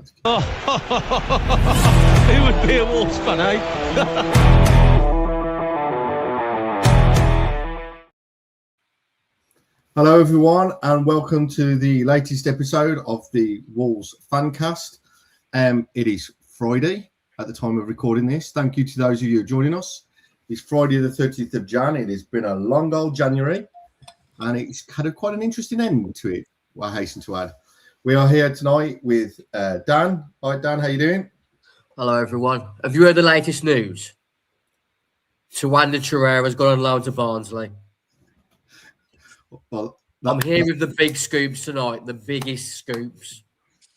like to. Who would be a Wolves fan, eh? Hello, everyone, and welcome to the latest episode of the Wolves Fancast. It is Friday at the time of recording this. Thank you to those of you joining us. It's Friday the 30th of Jan. It has been a long old January, and it's had quite an interesting end to it, I hasten to add. We are here tonight with Dan. Hi, Dan. How you doing? Hello, everyone. Have you heard the latest news? Tawanda has gone on loan to Barnsley. Well, I'm here with the big scoops tonight, the biggest scoops.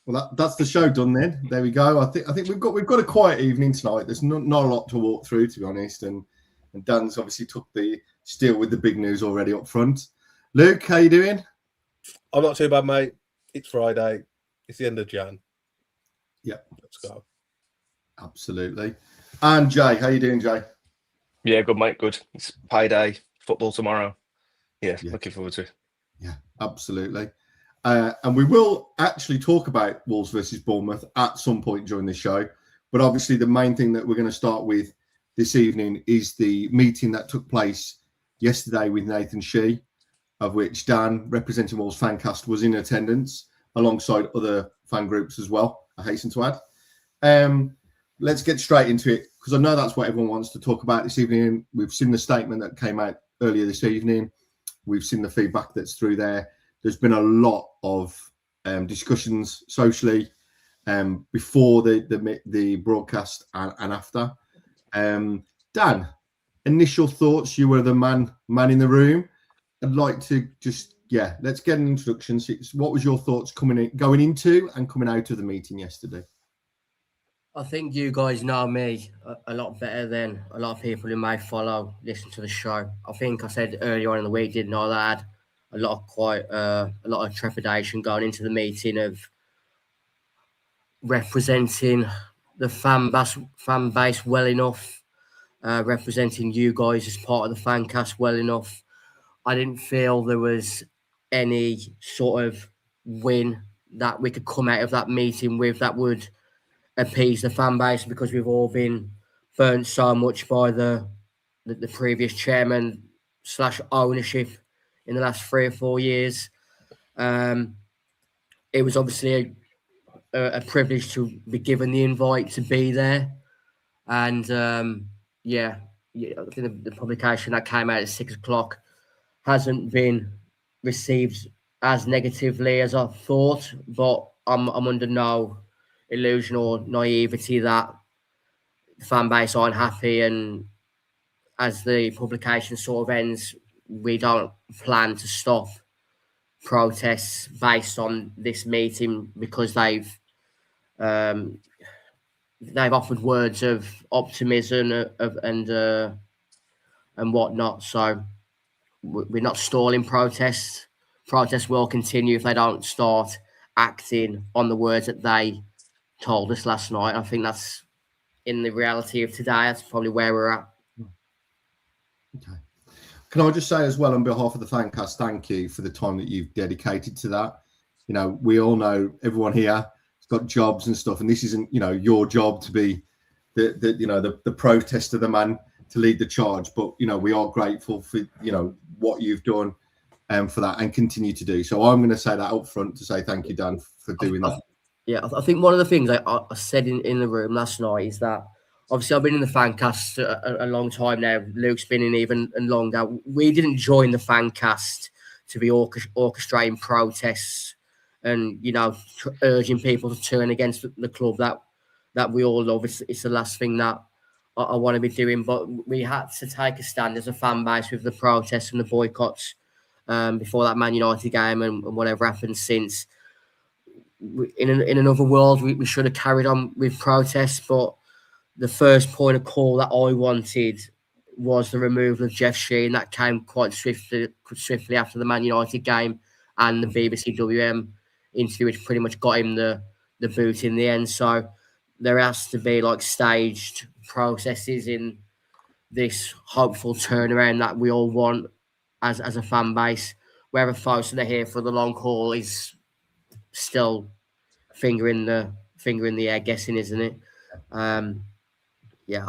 Well, that's the show done then. There we go. I think we've got a quiet evening tonight. There's not a lot to walk through, to be honest. And Dan's obviously took the steal with the big news already up front. Luke, how you doing? I'm not too bad, mate. It's Friday. It's the end of Jan. Yeah, let's go. Absolutely. And Jay, how you doing, Jay? Yeah, good, mate. Good. It's payday. Football tomorrow. Yeah, looking forward to it. Yeah, absolutely. And we will actually talk about Wolves versus Bournemouth at some point during the show. But obviously, the main thing that we're going to start with this evening is the meeting that took place yesterday with Nathan Shi, of which Dan, representing Wolves Fancast, was in attendance alongside other fan groups as well, I hasten to add. Let's get straight into it, because I know that's what everyone wants to talk about this evening. We've seen the statement that came out earlier this evening. We've seen the feedback that's through there. There's been a lot of discussions socially before the broadcast and after. Dan, initial thoughts. You were the man in the room. I'd like to let's get an introduction. What was your thoughts going into and coming out of the meeting yesterday? I think you guys know me a lot better than a lot of people who may listen to the show. I think I said earlier on in the week, didn't I, that I had a lot of trepidation going into the meeting of representing the fan base well enough, representing you guys as part of the Fancast well enough. I didn't feel there was any sort of win that we could come out of that meeting with that would appease the fan base, because we've all been burnt so much by the previous chairman / ownership in the last 3 or 4 years. It was obviously a privilege to be given the invite to be there. And I think the publication that came out at 6 o'clock hasn't been received as negatively as I thought, but I'm under no illusion or naivety that the fan base aren't happy, and as the publication sort of ends, we don't plan to stop protests based on this meeting, because they've offered words of optimism and whatnot. So we're not stalling protests. Protests will continue if they don't start acting on the words that they told us last night. I think that's, in the reality of today, that's probably where we're at. Okay. Can I just say as well, on behalf of the Fancast, thank you for the time that you've dedicated to that. You know, we all know, everyone here has got jobs and stuff, and this isn't, your job to be the protester, the man to lead the charge. But, we are grateful for, what you've done for that and continue to do. So I'm going to say that up front to say thank you, Dan, for doing that. Yeah, I think one of the things I said in the room last night is that, obviously, I've been in the Fancast a long time now. Luke's been in even longer. We didn't join the Fancast to be orchestrating protests and, urging people to turn against the club that we all love. It's the last thing that I want to be doing. But we had to take a stand as a fan base with the protests and the boycotts before that Man United game and whatever happened since. In another world, we should have carried on with protests, but the first point of call that I wanted was the removal of Jeff Shi, and that came quite swiftly after the Man United game and the BBC WM interview, which pretty much got him the boot in the end. So there has to be staged processes in this hopeful turnaround that we all want as a fan base. Whether folks that are here for the long haul is still fingering the finger in the air guessing, isn't it? Yeah,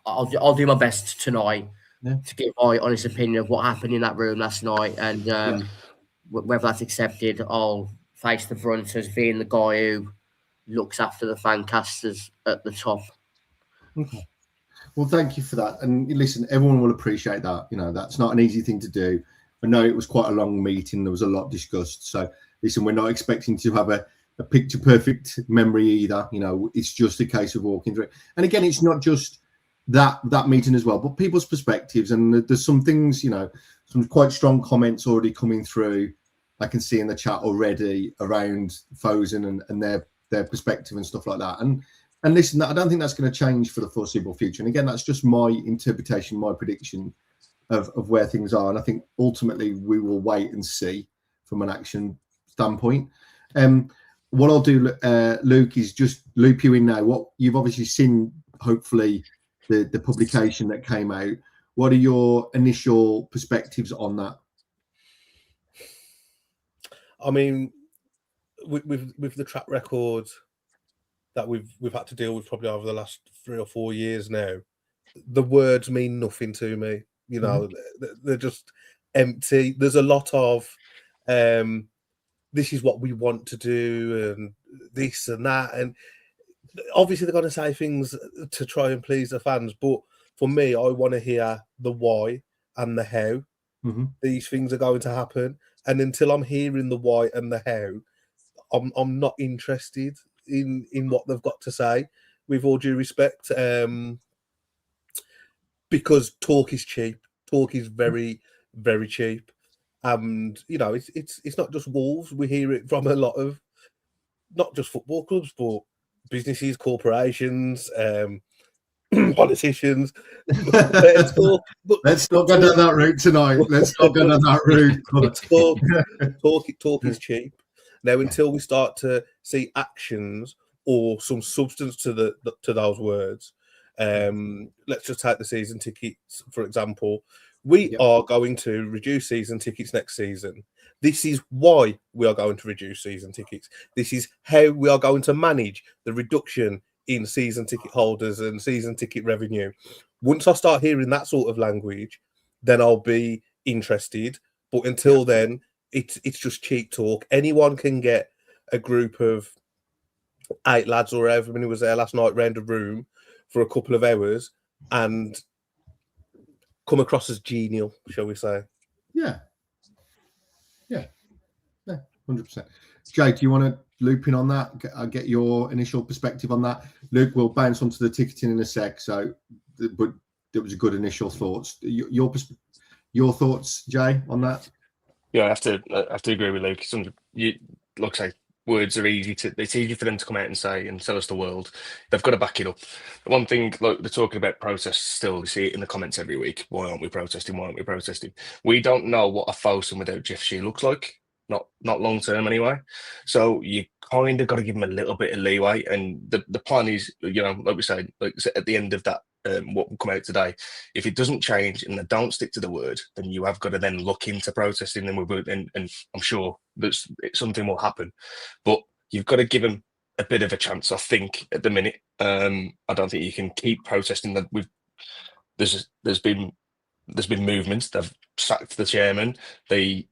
I'll do my best tonight to give my honest opinion of what happened in that room last night, and whether that's accepted, I'll face the brunt as being the guy who looks after the fan casters at the top. Okay. Well, thank you for that. And listen, everyone will appreciate that. You know, that's not an easy thing to do. I know it was quite a long meeting. There was a lot discussed. So listen, we're not expecting to have a picture perfect memory either. You know, it's just a case of walking through it. And again, it's not just that meeting as well, but people's perspectives. And there's some things, you know, some quite strong comments already coming through. I can see in the chat already around Fosen and their perspective and stuff like that. And listen, I don't think that's going to change for the foreseeable future. And again, that's just my interpretation, my prediction of where things are. And I think ultimately we will wait and see from an action standpoint. What I'll do, Luke, is just loop you in now. What you've obviously seen, hopefully, the publication that came out. What are your initial perspectives on that? I mean, with the track record that we've had to deal with probably over the last 3 or 4 years now, the words mean nothing to me. You know, they're just empty. There's a lot of this is what we want to do and this and that. And obviously they're going to say things to try and please the fans. But for me, I want to hear the why and the how these things are going to happen. And until I'm hearing the why and the how, I'm not interested in what they've got to say, with all due respect. Because talk is cheap. Talk is very, very cheap. And you know, it's not just Wolves. We hear it from a lot of not just football clubs, but businesses, corporations, politicians. Let's not go down that route tonight. Let's not go down that route. Talk is cheap. Now, until we start to see actions or some substance to those words, let's just take the season tickets, for example. We are going to reduce season tickets next season. This is why we are going to reduce season tickets. This is how we are going to manage the reduction in season ticket holders and season ticket revenue. Once I start hearing that sort of language, then I'll be interested. But until then, it's just cheap talk. Anyone can get a group of 8 lads or however many was there last night round a room for a couple of hours and come across as genial, shall we say? Yeah, 100%. Jay, do you want to loop in on that? I'll get your initial perspective on that. Luke, we'll bounce onto the ticketing in a sec. So, but there was a good initial thoughts. Your thoughts, Jay, on that? Yeah, I have to agree with Luke. Like I say, words are it's easy for them to come out and say and tell us the world. They've got to back it up. One thing, like they're talking about protests still, you see it in the comments every week. Why aren't we protesting? Why aren't we protesting? We don't know what a Fosun without Jeff Shi looks like. Not long term anyway. So you kind of got to give them a little bit of leeway. And the plan is, you know, like we said, at the end of that, what will come out today, if it doesn't change and they don't stick to the word, then you have got to then look into protesting. And I'm sure that something will happen, but you've got to give them a bit of a chance. I think at the minute, I don't think you can keep protesting. That there's been movements. They've sacked the chairman. They've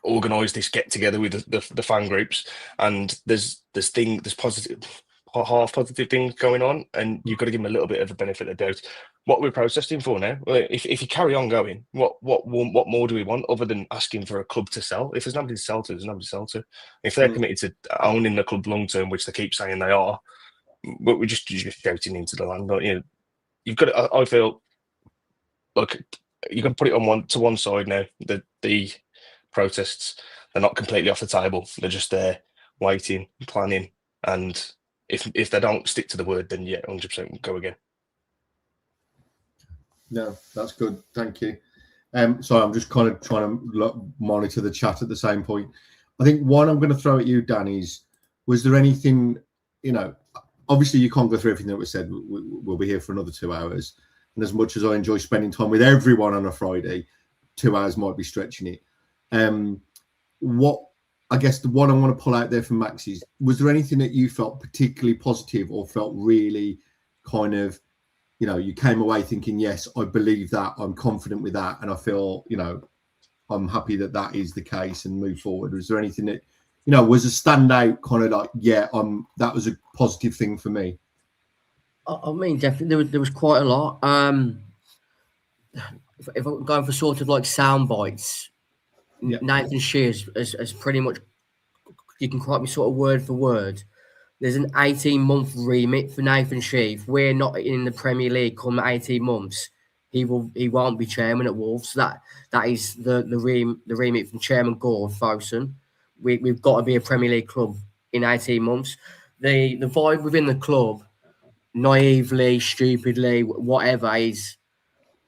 organised this get together with the fan groups, and there's positive, half positive things going on, and you've got to give them a little bit of a benefit of doubt. What we're protesting for now, if you carry on going, what more do we want other than asking for a club to sell? If there's nobody to sell to, there's nobody to sell to. If they're committed to owning the club long term, which they keep saying they are, but we're just shouting into the land, don't you? You've got to, I feel like you can put it on one side now. The protests, they're not completely off the table. They're just there waiting, planning, and if they don't stick to the word, then 100% go again. No, that's good. Thank you. Sorry, I'm just kind of trying to monitor the chat at the same point. I think one I'm going to throw at you, Dan, is, was there anything, you know, obviously you can't go through everything that was said. We'll be here for another 2 hours. And as much as I enjoy spending time with everyone on a Friday, 2 hours might be stretching it. What I guess the one I want to pull out there from Max is, was there anything that you felt particularly positive or felt really kind of, you came away thinking, yes, I believe that, I'm confident with that, and I feel, I'm happy that that is the case and move forward? Was there anything that, was a standout kind of like, yeah, that was a positive thing for me? I mean, definitely there was quite a lot. If I'm going for sort of like sound bites, Yeah. Nathan Shi has pretty much, you can quote me sort of word for word. There's an 18-month remit for Nathan Shi. If we're not in the Premier League come 18 months, he won't be chairman at Wolves. So that is the remit from Chairman Gord Fosun. We've got to be a Premier League club in 18 months. The vibe within the club, naively, stupidly, whatever, is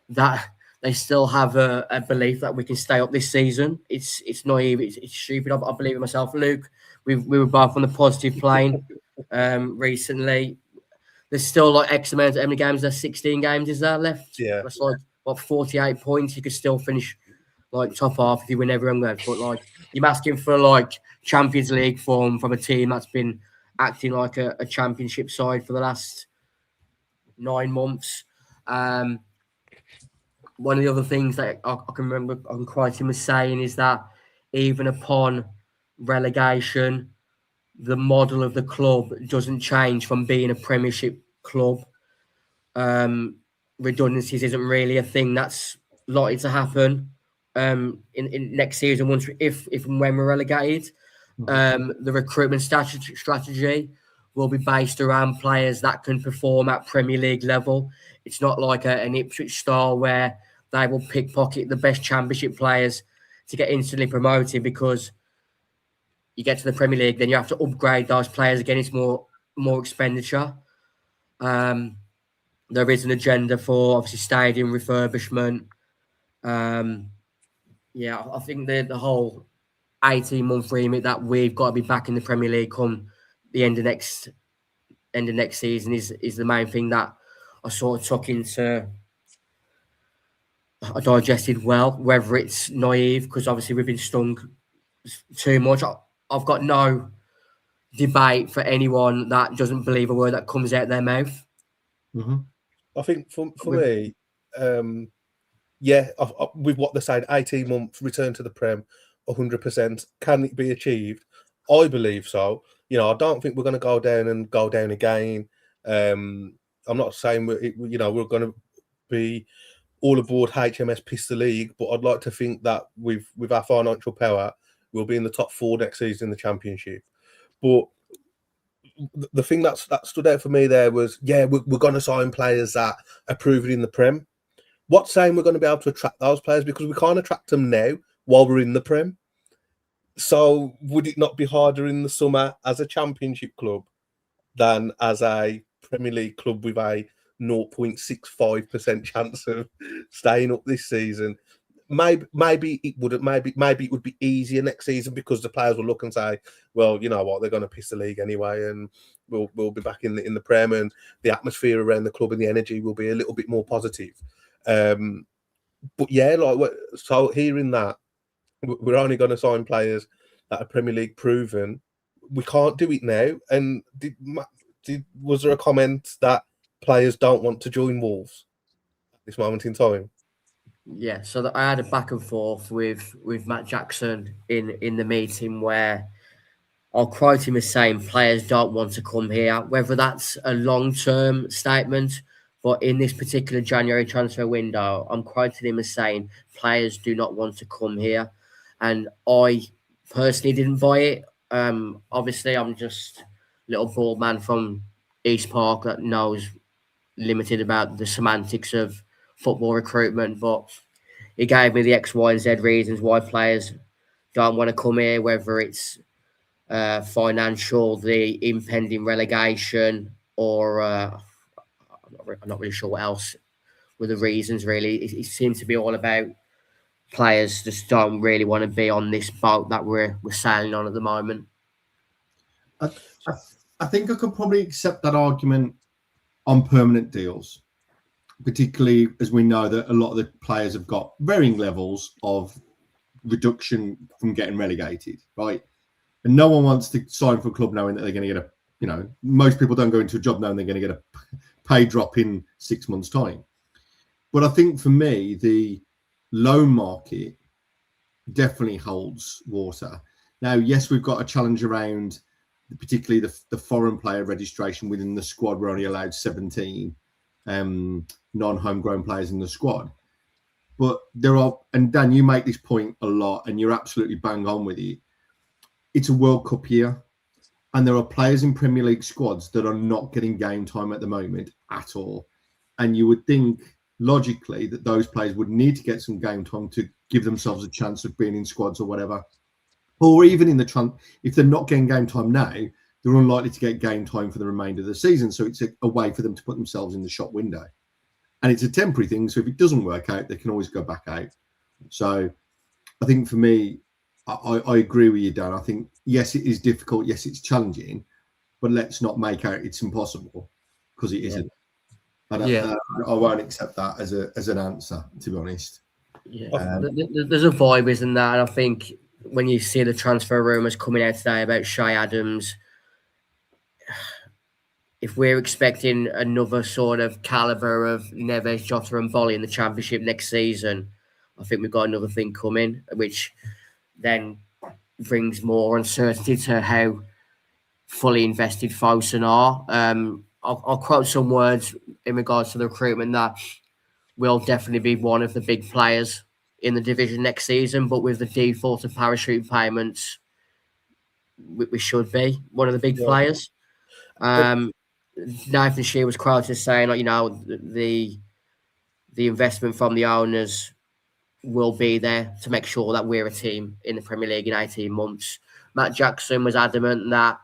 that they still have a belief that we can stay up this season. It's naive, it's stupid. I believe in myself. Luke, we were both on the positive plane recently. There's still like X amount, how many games? There's 16 games, is there left? Yeah. That's like, 48 points. You could still finish like top half if you win every game. But like, you're asking for like Champions League form from a team that's been acting like a championship side for the last 9 months. One of the other things that I can remember Crichton was saying is that even upon relegation, the model of the club doesn't change from being a Premiership club. Redundancies isn't really a thing that's likely to happen in next season once if and when we're relegated. The recruitment strategy will be based around players that can perform at Premier League level. It's not like an Ipswich style where they will pickpocket the best Championship players to get instantly promoted, because you get to the Premier League, then you have to upgrade those players again. It's more expenditure. There is an agenda for obviously stadium refurbishment. I think the whole 18-month remit that we've got to be back in the Premier League come the end of next season is the main thing that I sort of took into. I digested well, whether it's naive, because obviously we've been stung too much. I've got no debate for anyone that doesn't believe a word that comes out their mouth. Mm-hmm. I think for me, with what they're saying, 18 months return to the Prem, 100%. Can it be achieved? I believe so. I don't think we're going to go down again. I'm not saying we're going to be all aboard HMS Pistol League, but I'd like to think that with our financial power, we'll be in the top 4 next season in the Championship. But the thing that stood out for me there was, we're going to sign players that are proven in the Prem. What's saying we're going to be able to attract those players? Because we can't attract them now while we're in the Prem. So would it not be harder in the summer as a Championship club than as a Premier League club with a 0.65% chance of staying up this season? Maybe it wouldn't. Maybe it would be easier next season because the players will look and say, well, you know what, they're going to piss the league anyway, and we'll be back in the Prem, and the atmosphere around the club and the energy will be a little bit more positive. But so hearing that we're only going to sign players that are Premier League proven, we can't do it now. And was there a comment that players don't want to join Wolves at this moment in time? Yeah, so I had a back and forth with Matt Jackson in the meeting where I'll quote him as saying players don't want to come here, whether that's a long-term statement, but in this particular January transfer window, I'm quoting him as saying players do not want to come here. And I personally didn't buy it. Obviously, I'm just a little bald man from East Park that knows limited about the semantics of football recruitment, but he gave me the X, Y, and Z reasons why players don't want to come here, whether it's financial, the impending relegation, or I'm not really sure what else were the reasons, really. It seems to be all about players just don't really want to be on this boat that we're sailing on at the moment. I think I could probably accept that argument on permanent deals, particularly as we know that a lot of the players have got varying levels of reduction from getting relegated, right? And no one wants to sign for a club knowing that they're going to get most people don't go into a job knowing they're going to get a pay drop in 6 months' time. But I think for me, the loan market definitely holds water. Now, yes, we've got a challenge around particularly the foreign player registration within the squad. We're only allowed 17 non-homegrown players in the squad. But there are, and Dan, you make this point a lot, and you're absolutely bang on with it. It's a World Cup year, and there are players in Premier League squads that are not getting game time at the moment at all. And you would think, logically, that those players would need to get some game time to give themselves a chance of being in squads or whatever. Or even in if they're not getting game time now, they're unlikely to get game time for the remainder of the season. So it's a way for them to put themselves in the shop window. And it's a temporary thing. So if it doesn't work out, they can always go back out. So I think for me, I agree with you, Dan. I think, yes, it is difficult. Yes, it's challenging. But let's not make out it's impossible, because it isn't. I won't accept that as an answer, to be honest. Yeah, there's a vibe, isn't there? And I think when you see the transfer rumours coming out today about Shay Adams, if we're expecting another sort of calibre of Neves, Jota and Volley in the Championship next season, I think we've got another thing coming, which then brings more uncertainty to how fully invested Fosun are. I'll quote some words in regards to the recruitment that will definitely be one of the big players in the division next season, but with the default of parachute payments, we should be one of the big players. Nathan Shi was quoted as saying, the investment from the owners will be there to make sure that we're a team in the Premier League in 18 months. Matt Jackson was adamant that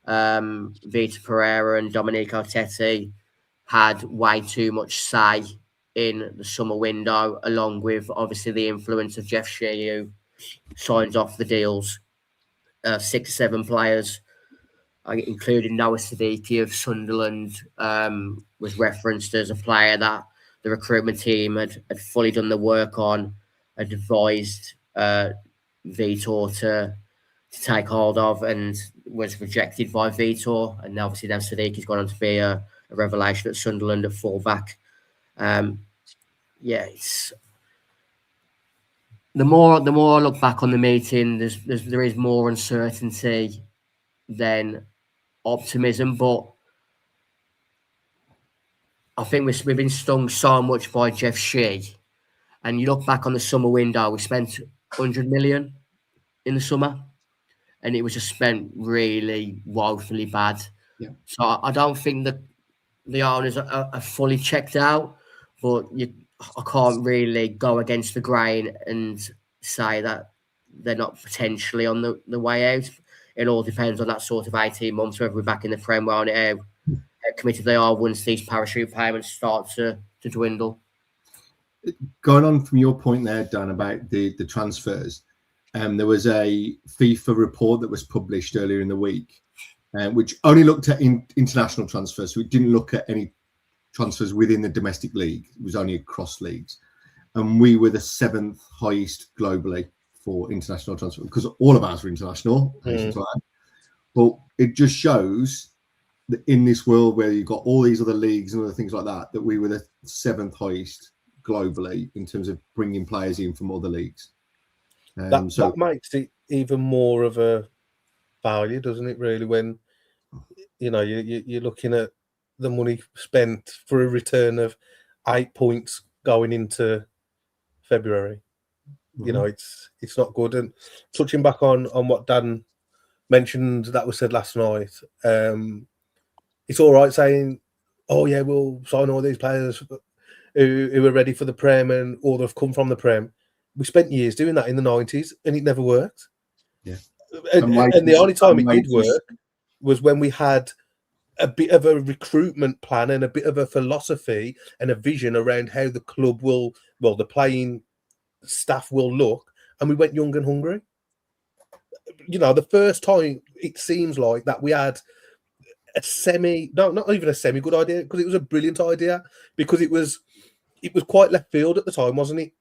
Vitor Pereira and Dominic Arteta had way too much say in the summer window, along with obviously the influence of Jeff Shea, who signs off the deals. 6 or 7 players, including Noah Siddiqui of Sunderland, was referenced as a player that the recruitment team had fully done the work on, had advised Vitor to take hold of, and was rejected by Vitor. And obviously then Siddiqui's gone on to be a revelation at Sunderland at fullback. It's the more I look back on the meeting, there is more uncertainty than optimism, but I think we've been stung so much by Jeff Shea. And you look back on the summer window, we spent 100 million in the summer, and it was just spent really woefully bad. Yeah. So I don't think that the owners are fully checked out, but I can't really go against the grain and say that they're not potentially on the way out. It all depends on that sort of 18 months, whether we're back in the Prem, how committed they are once these parachute payments start to dwindle. Going on from your point there, Dan, about the transfers, there was a FIFA report that was published earlier in the week, which only looked at international transfers. So it didn't look at any transfers within the domestic league. It was only across leagues. And we were the 7th highest globally for international transfer, because all of ours were international. But it just shows that in this world where you've got all these other leagues and other things like that we were the 7th highest globally in terms of bringing players in from other leagues. That makes it even more of a value, doesn't it, really, when you're looking at the money spent for a return of 8 points going into February. It's not good. And touching back on what Dan mentioned that was said last night, it's all right saying, oh yeah, we'll sign all these players who are ready for the Prem and or they've come from the Prem. We spent years doing that in the 90s and it never worked. Yeah. And the only time it did work was when we had a bit of a recruitment plan and a bit of a philosophy and a vision around how the club the playing staff will look, and we went young and hungry. The first time it seems like that we had not even a semi good idea, because it was a brilliant idea, because it was quite left field at the time, wasn't it?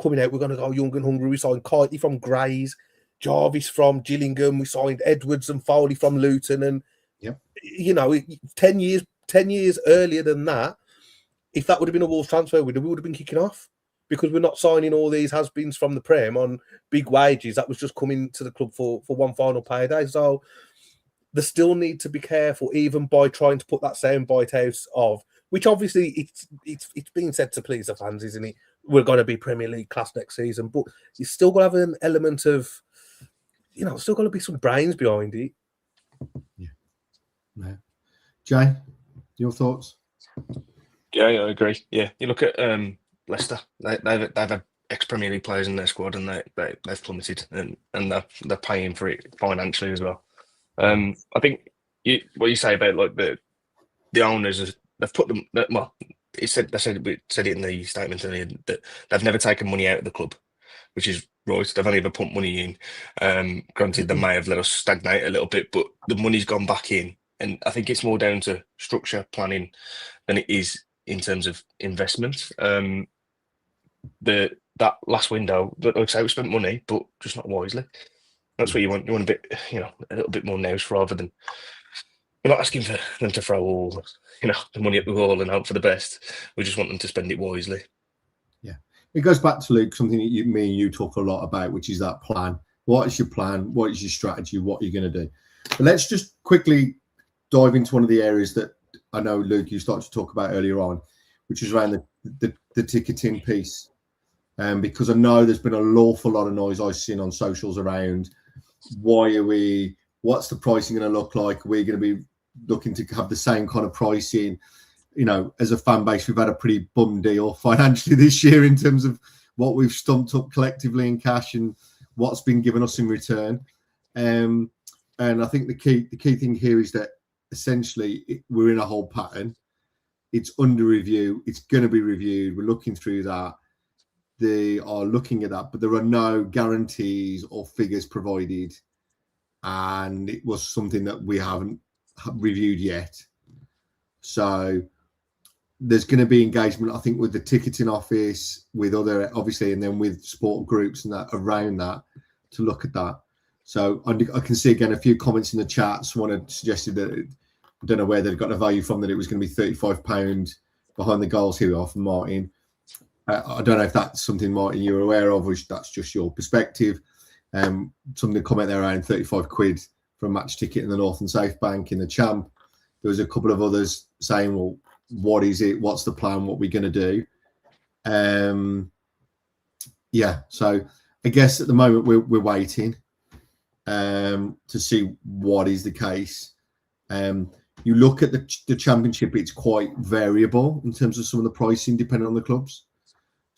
Coming out, we're going to go young and hungry. We signed Kitey from Grays. Jarvis from Gillingham. We signed Edwards and Foley from Luton. And, Yep. 10 years earlier than that, if that would have been a Wolves transfer, we would have been kicking off, because we're not signing all these has-beens from the Prem on big wages that was just coming to the club for one final payday. So they still need to be careful, even by trying to put that same bite out of, which obviously it's being said to please the fans, isn't it? We're going to be Premier League class next season, but you still got to have an element of, still got to be some brains behind it. Yeah. Jay, your thoughts? Yeah, I agree. Yeah, you look at Leicester. They've had ex-Premier League players in their squad, and they've plummeted, and they're paying for it financially as well. I think what you say about like the owners, they've put them. Well, they said it in the statement earlier that they've never taken money out of the club, which is right. They've only ever put money in. Granted, they may have let us stagnate a little bit, but the money's gone back in, and I think it's more down to structure planning than it is in terms of investment. That last window, like I say, we spent money, but just not wisely. That's what you want. You want a bit, a little bit more nous, rather than, we're not asking for them to throw all, the money at the wall and hope for the best. We just want them to spend it wisely. Yeah, it goes back to, Luke, something that me and you talk a lot about, which is that plan. What is your plan? What is your strategy? What are you going to do? But let's just quickly dive into one of the areas that I know, Luke, you started to talk about earlier on, which is around the ticketing piece. Because I know there's been an awful lot of noise I've seen on socials around what's the pricing going to look like? We're going to be looking to have the same kind of pricing. As a fan base, we've had a pretty bum deal financially this year in terms of what we've stumped up collectively in cash and what's been given us in return. And I think the key thing here is that essentially we're in a whole pattern. It's under review. It's going to be reviewed. We're looking through that. They are looking at that, but there are no guarantees or figures provided. And it was something that we haven't reviewed yet. So there's going to be engagement, I think, with the ticketing office, with other, obviously, and then with sport groups and that around that to look at that. So I can see, again, a few comments in the chat. Someone had suggested that, I don't know where they've got the value from, that it was going to be £35 behind the goals. Here we are from Martin. I don't know if that's something, Martin, you're aware of, which that's just your perspective. Something to comment there around £35 for a match ticket in the North and South Bank in the Champ. There was a couple of others saying, well, what is it? What's the plan? What are we going to do? So I guess at the moment we're waiting to see what is the case. You look at the Championship, it's quite variable in terms of some of the pricing depending on the clubs.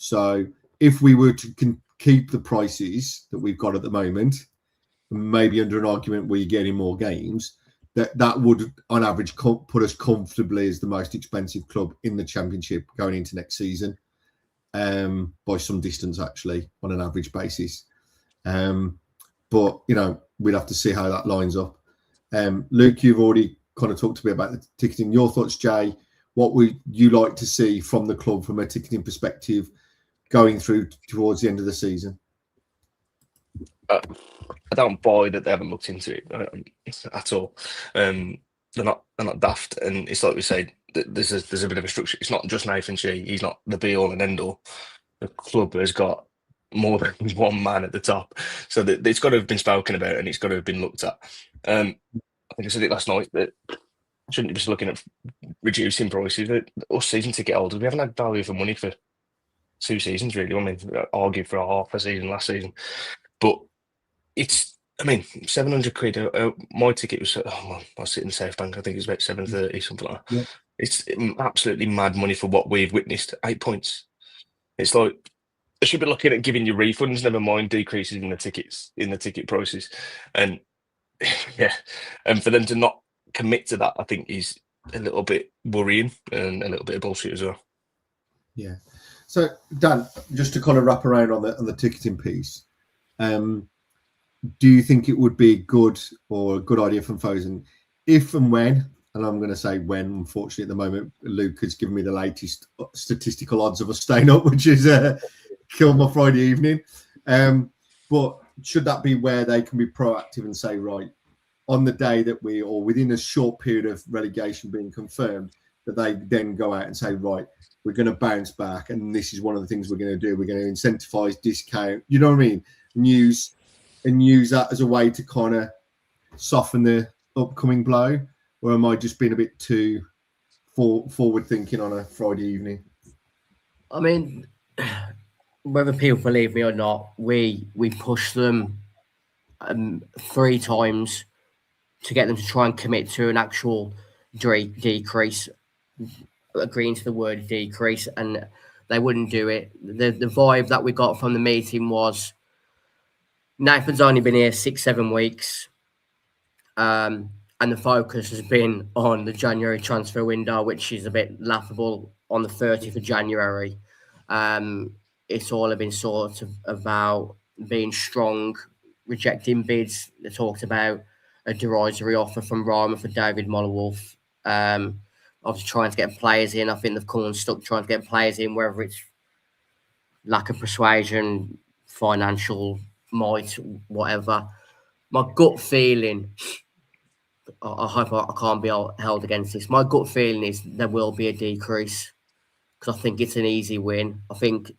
So if we were to keep the prices that we've got at the moment, maybe under an argument where you're getting more games, that would on average put us comfortably as the most expensive club in the Championship going into next season, by some distance actually on an average basis. But we'd have to see how that lines up. Luke, you've already kind of talked to me about the ticketing. Your thoughts, Jay? What would you like to see from the club from a ticketing perspective going through towards the end of the season? I don't buy that they haven't looked into it at all. They're not daft, and it's like we said, there's a bit of a structure. It's not just Nathan Shi. He's not the be all and end all. The club has got more than one man at the top, so that it's got to have been spoken about and it's got to have been looked at. I think I said it last night that shouldn't be just looking at reducing prices. Us season ticket holders, we haven't had value for money for 2 seasons really. I mean, argue for half a season last season, but it's, I mean, £700. My ticket was, I was sitting in South Bank. I think it was about 730, something like that. Yeah. It's absolutely mad money for what we've witnessed. 8 points. It's like they should be looking at giving you refunds, never mind decreases in the ticket prices. And yeah, and for them to not commit to that, I think is a little bit worrying and a little bit of bullshit as well. Yeah. So Dan, just to kind of wrap around on the ticketing piece, do you think it would be good or a good idea from Fosen if and when, and I'm going to say when, unfortunately at the moment, Luke has given me the latest statistical odds of us staying up, which is killed my Friday evening. But should that be where they can be proactive and say, right, on the day that or within a short period of relegation being confirmed, that they then go out and say, right, we're going to bounce back, and this is one of the things we're going to do. We're going to incentivize, discount, you know what I mean, and use that as a way to kind of soften the upcoming blow. Or am I just being a bit too forward thinking on a Friday evening? I mean, whether people believe me or not, we pushed them 3 times to get them to try and commit to an actual decrease, agreeing to the word decrease, and they wouldn't do it. The vibe that we got from the meeting was Nathan's only been here 6-7 weeks, and the focus has been on the January transfer window, which is a bit laughable. On the 30th of January, it's all been sort of about being strong, rejecting bids. They talked about a derisory offer from Roma for David Mollewolf. Obviously trying to get players in. I think they've come unstuck trying to get players in, whether it's lack of persuasion, financial might, whatever. My gut feeling, I hope I can't be held against this. My gut feeling is there will be a decrease because I think it's an easy win. I think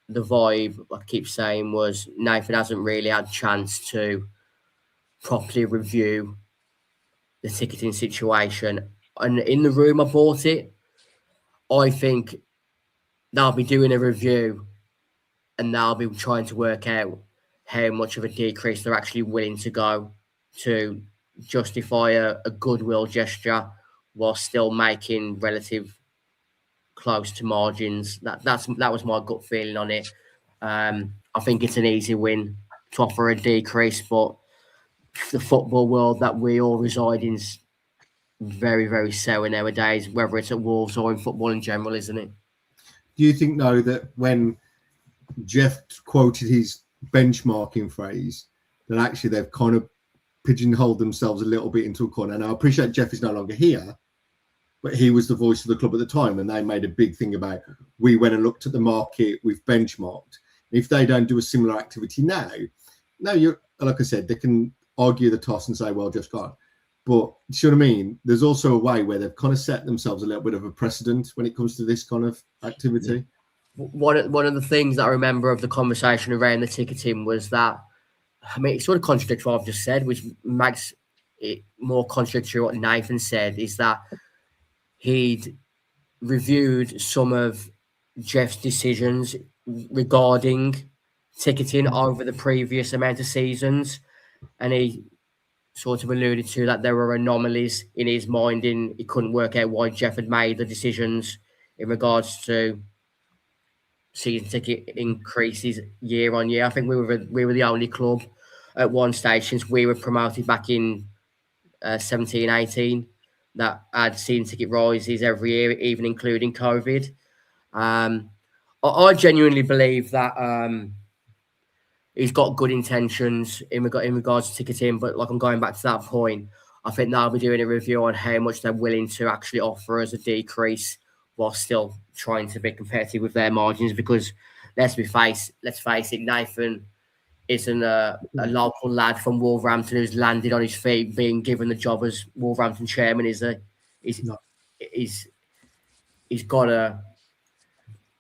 the vibe, I keep saying, was Nathan hasn't really had a chance to properly review the ticketing situation. And in the room I bought it, I think they'll be doing a review and they'll be trying to work out how much of a decrease they're actually willing to go to justify a goodwill gesture while still making relative close to margins. That was my gut feeling on it. I think it's an easy win to offer a decrease, but the football world that we all reside in is very, very sour nowadays, whether it's at Wolves or in football in general, isn't it? Do you think, though, that when Jeff quoted his benchmarking phrase, that actually they've kind of pigeonholed themselves a little bit into a corner? Now, I appreciate Jeff is no longer here, but he was the voice of the club at the time, and they made a big thing about, we went and looked at the market, we've benchmarked. If they don't do a similar activity now, you're, like I said, they can argue the toss and say, well, Jeff's gone. But you see what I mean? There's also a way where they've kind of set themselves a little bit of a precedent when it comes to this kind of activity. One of the things that I remember of the conversation around the ticketing was that, I mean, it sort of contradicts what I've just said, which makes it more contradictory what Nathan said, is that he'd reviewed some of Jeff's decisions regarding ticketing over the previous amount of seasons, and he sort of alluded to that there were anomalies in his mind, he couldn't work out why Jeff had made the decisions in regards to season ticket increases year on year. I think we were the only club at one stage since we were promoted back in 17-18 that had season ticket rises every year, even including COVID. I genuinely believe that he's got good intentions in regards to ticketing, but like I'm going back to that point, I think they'll be doing a review on how much they're willing to actually offer as a decrease while still trying to be competitive with their margins. Because let's face it, Nathan isn't a local lad from Wolverhampton who's landed on his feet, being given the job as Wolverhampton chairman. He's got to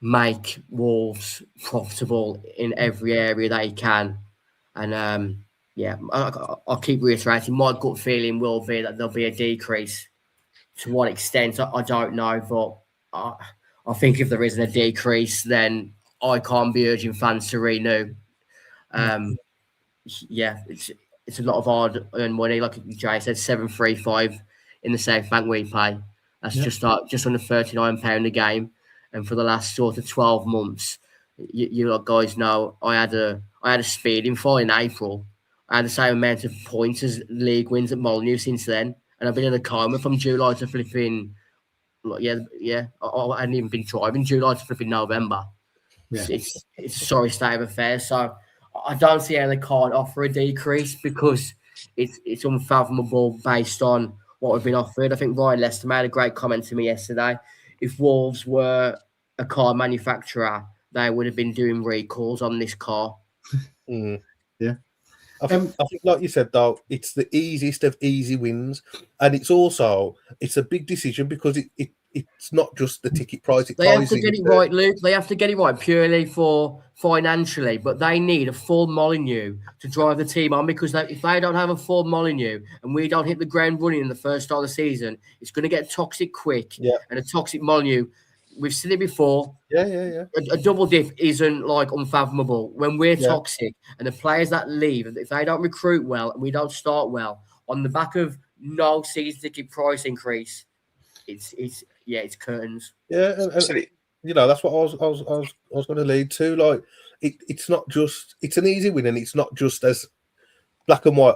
make Wolves profitable in every area that he can. And I'll keep reiterating, my gut feeling will be that there'll be a decrease. To what extent, I don't know, but I think if there isn't a decrease, then I can't be urging fans to renew. It's a lot of hard-earned money. Like Jay said, 735 in the South Bank we pay. That's just under £39 a game. And for the last sort of 12 months, you guys know, I had a speeding fine in April. I had the same amount of points as league wins at Molineux since then, and I've been in a coma from July to flipping. I hadn't even been driving July to flipping November. Yeah. It's a sorry state of affairs. So I don't see how they can't offer a decrease, because it's unfathomable based on what we've been offered. I think Ryan Lester made a great comment to me yesterday. If Wolves were a car manufacturer, they would have been doing recalls on this car. Yeah. I think, like you said, though, it's the easiest of easy wins, and it's a big decision because it's not just the ticket price. It They have ties to get it into right, Luke. They have to get it right purely for financially, but they need a full Molineux to drive the team on because if they don't have a full Molineux and we don't hit the ground running in the first start of the season, it's going to get toxic quick. Yeah. And a toxic Molineux, we've seen it before. Yeah. A double dip isn't like unfathomable. When we're Yeah. toxic and the players that leave, if they don't recruit well and we don't start well, on the back of no season ticket price increase, it's curtains. Yeah, and that's what I was going to lead to. Like, it's not just it's an easy win, and it's not just as black and white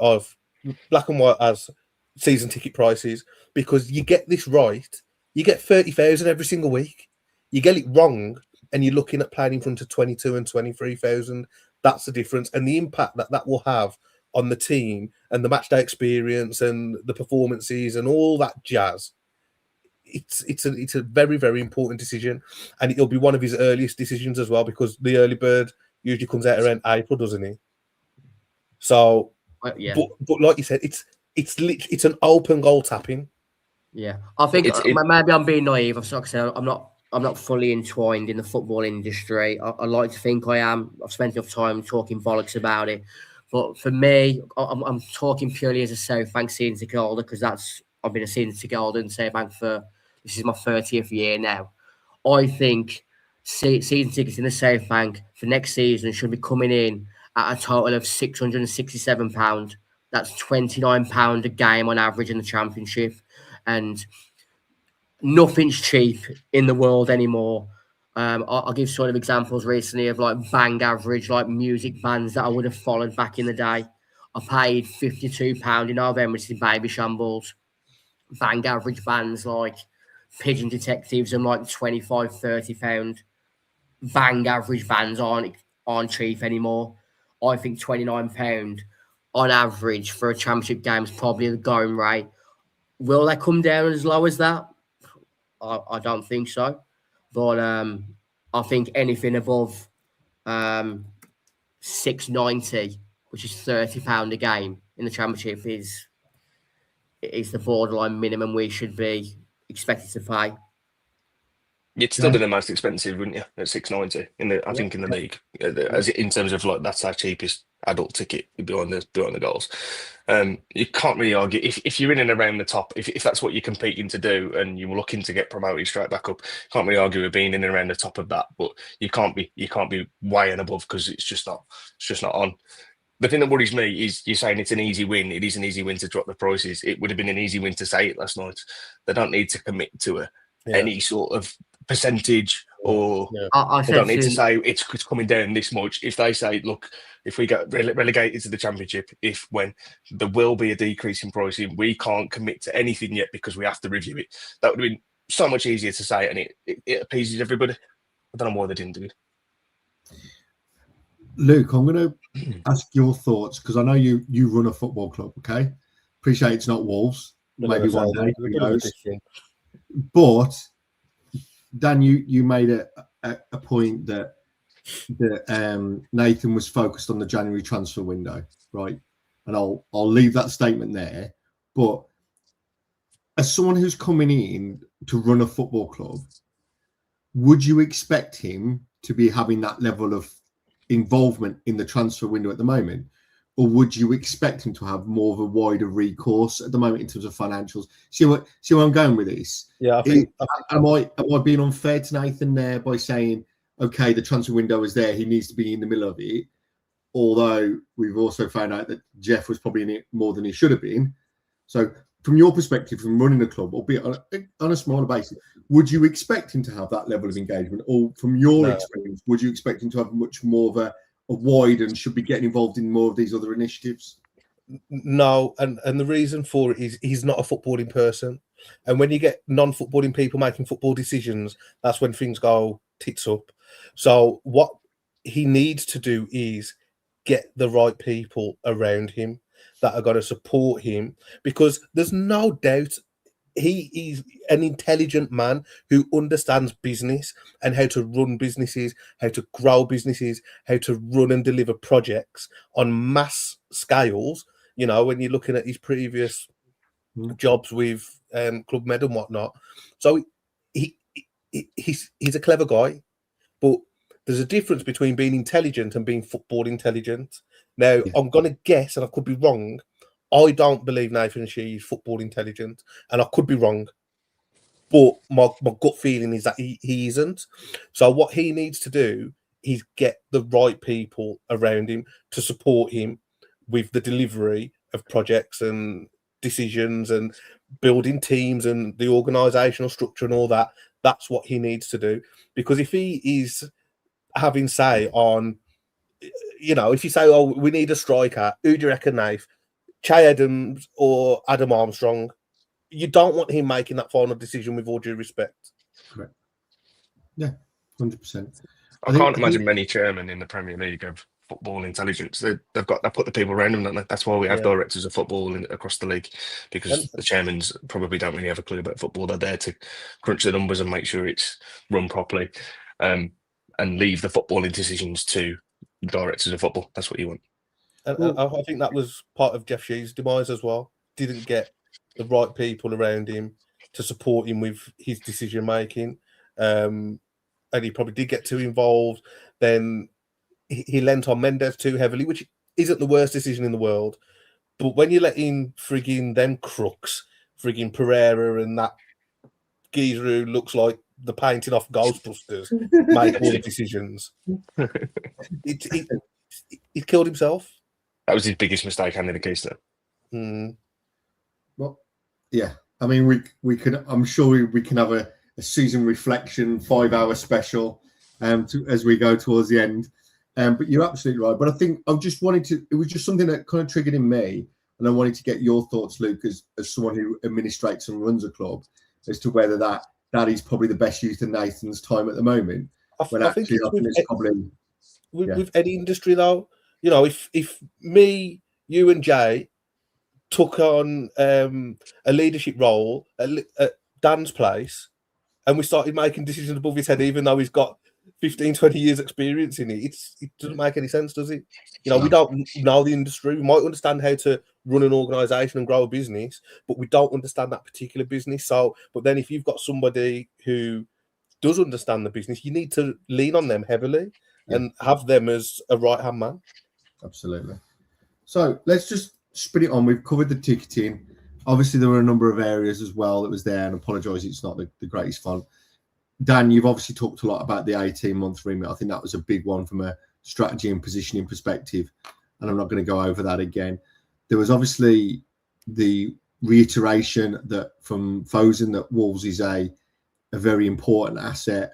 as season ticket prices, because you get this right, you get 30,000 every single week. You get it wrong, and you're looking at playing in front of 22 and 23,000. That's the difference, and the impact that will have on the team and the match day experience and the performances and all that jazz. It's a very, very important decision, and it'll be one of his earliest decisions as well, because the early bird usually comes out around April, doesn't he? So, Yeah. But like you said, it's an open goal tapping. Yeah, I think maybe I'm being naive. I'm not fully entwined in the football industry. I like to think I am. I've spent enough time talking bollocks about it, but for me, I'm talking purely as a South Bank season ticket holder, because I've been a season ticket holder in South Bank for this is my 30th year now. I think season tickets in the South Bank for next season should be coming in at a total of £667. That's £29 a game on average in the Championship, and nothing's cheap in the world anymore. I'll give sort of examples recently of like bang average, like music bands that I would have followed back in the day. I paid £52 in November to see Baby Shambles. Bang average bands like Pigeon Detectives and like £25-30. Bang average bands aren't cheap anymore. I think £29 on average for a championship game is probably the going rate. Will they come down as low as that? I don't think so. But I think anything above £6.90, which is £30 a game in the championship, is the borderline minimum we should be expected to pay. You'd still be the most expensive, wouldn't you? At £6.90 I think in the league, as in terms of like that's our cheapest adult ticket behind the goals. You can't really argue if you're in and around the top. If that's what you're competing to do and you're looking to get promoted straight back up, can't really argue with being in and around the top of that. But you can't be way and above, because it's just not on. The thing that worries me is you're saying it's an easy win. It is an easy win to drop the prices. It would have been an easy win to say it last night. They don't need to commit to any sort of percentage, or they don't need to say it's coming down this much. If they say, look, if we get relegated to the Championship, when there will be a decrease in pricing, we can't commit to anything yet because we have to review it. That would have been so much easier to say, and it appeases everybody. I don't know why they didn't do it. Luke, I'm going to ask your thoughts, because I know you run a football club, okay? Appreciate it's not Wolves. Maybe one day, who knows? But, Dan, you made a point that Nathan was focused on the January transfer window, right? And I'll leave that statement there. But as someone who's coming in to run a football club, would you expect him to be having that level of involvement in the transfer window at the moment, or would you expect him to have more of a wider recourse at the moment in terms of financials? See where I'm going with this? Yeah, am I being unfair to Nathan there by saying, okay, the transfer window is there, he needs to be in the middle of it, although we've also found out that Jeff was probably in it more than he should have been. So from your perspective, from running a club, albeit on a smaller basis, would you expect him to have that level of engagement? Or from your experience, would you expect him to have much more of a wide and should be getting involved in more of these other initiatives? No, and the reason for it is he's not a footballing person. And when you get non-footballing people making football decisions, that's when things go tits up. So what he needs to do is get the right people around him that are going to support him, because there's no doubt he is an intelligent man who understands business and how to run businesses, how to grow businesses, how to run and deliver projects on mass scales. You know, when you're looking at his previous jobs with Club Med and whatnot. So he's a clever guy, but there's a difference between being intelligent and being football intelligent. Now, I'm going to guess, and I could be wrong, I don't believe Nathan Shi is football intelligent, and I could be wrong. But my gut feeling is that he isn't. So what he needs to do is get the right people around him to support him with the delivery of projects and decisions and building teams and the organisational structure and all that. That's what he needs to do. Because if he is having say on, you know, if you say, oh, we need a striker, who do you reckon, Nath? Che Adams or Adam Armstrong? You don't want him making that final decision, with all due respect. Correct. Yeah, 100%. I can't imagine many chairmen in the Premier League of football intelligence. They put the people around them, don't they? That's why we have directors of football across the league, because the chairmans probably don't really have a clue about football. They're there to crunch the numbers and make sure it's run properly, and leave the footballing decisions to the directors of football. That's what you want. And I think that was part of Jeff Shee's demise as well. Didn't get the right people around him to support him with his decision making, and he probably did get too involved. Then he lent on Mendes too heavily, which isn't the worst decision in the world. But when you let in frigging them crooks, frigging Pereira and that geezer who looks like the painting off Ghostbusters, make all the decisions, he killed himself. That was his biggest mistake, handing the keys to. Well, yeah. I mean, we can. I'm sure we can have a season reflection 5-hour special as we go towards the end. But you're absolutely right. But I think I just wanted to. It was just something that kind of triggered in me, and I wanted to get your thoughts, Luke, as someone who administrates and runs a club, as to whether that is probably the best use of Nathan's time at the moment. I think it's probably with any industry, though. You know, if me, you, and Jay took on a leadership role at Dan's place, and we started making decisions above his head, even though he's got 15, 20 years experience in it, it doesn't make any sense, does it? You know, we don't know the industry. We might understand how to run an organisation and grow a business, but we don't understand that particular business. So, but then if you've got somebody who does understand the business, you need to lean on them heavily and have them as a right-hand man. Absolutely. So let's just spin it on. We've covered the ticketing. Obviously, there were a number of areas as well that was there, and I apologise, it's not the greatest font. Dan, you've obviously talked a lot about the 18-month remit. I think that was a big one from a strategy and positioning perspective, and I'm not going to go over that again. There was obviously the reiteration that from Fosun that Wolves is a very important asset,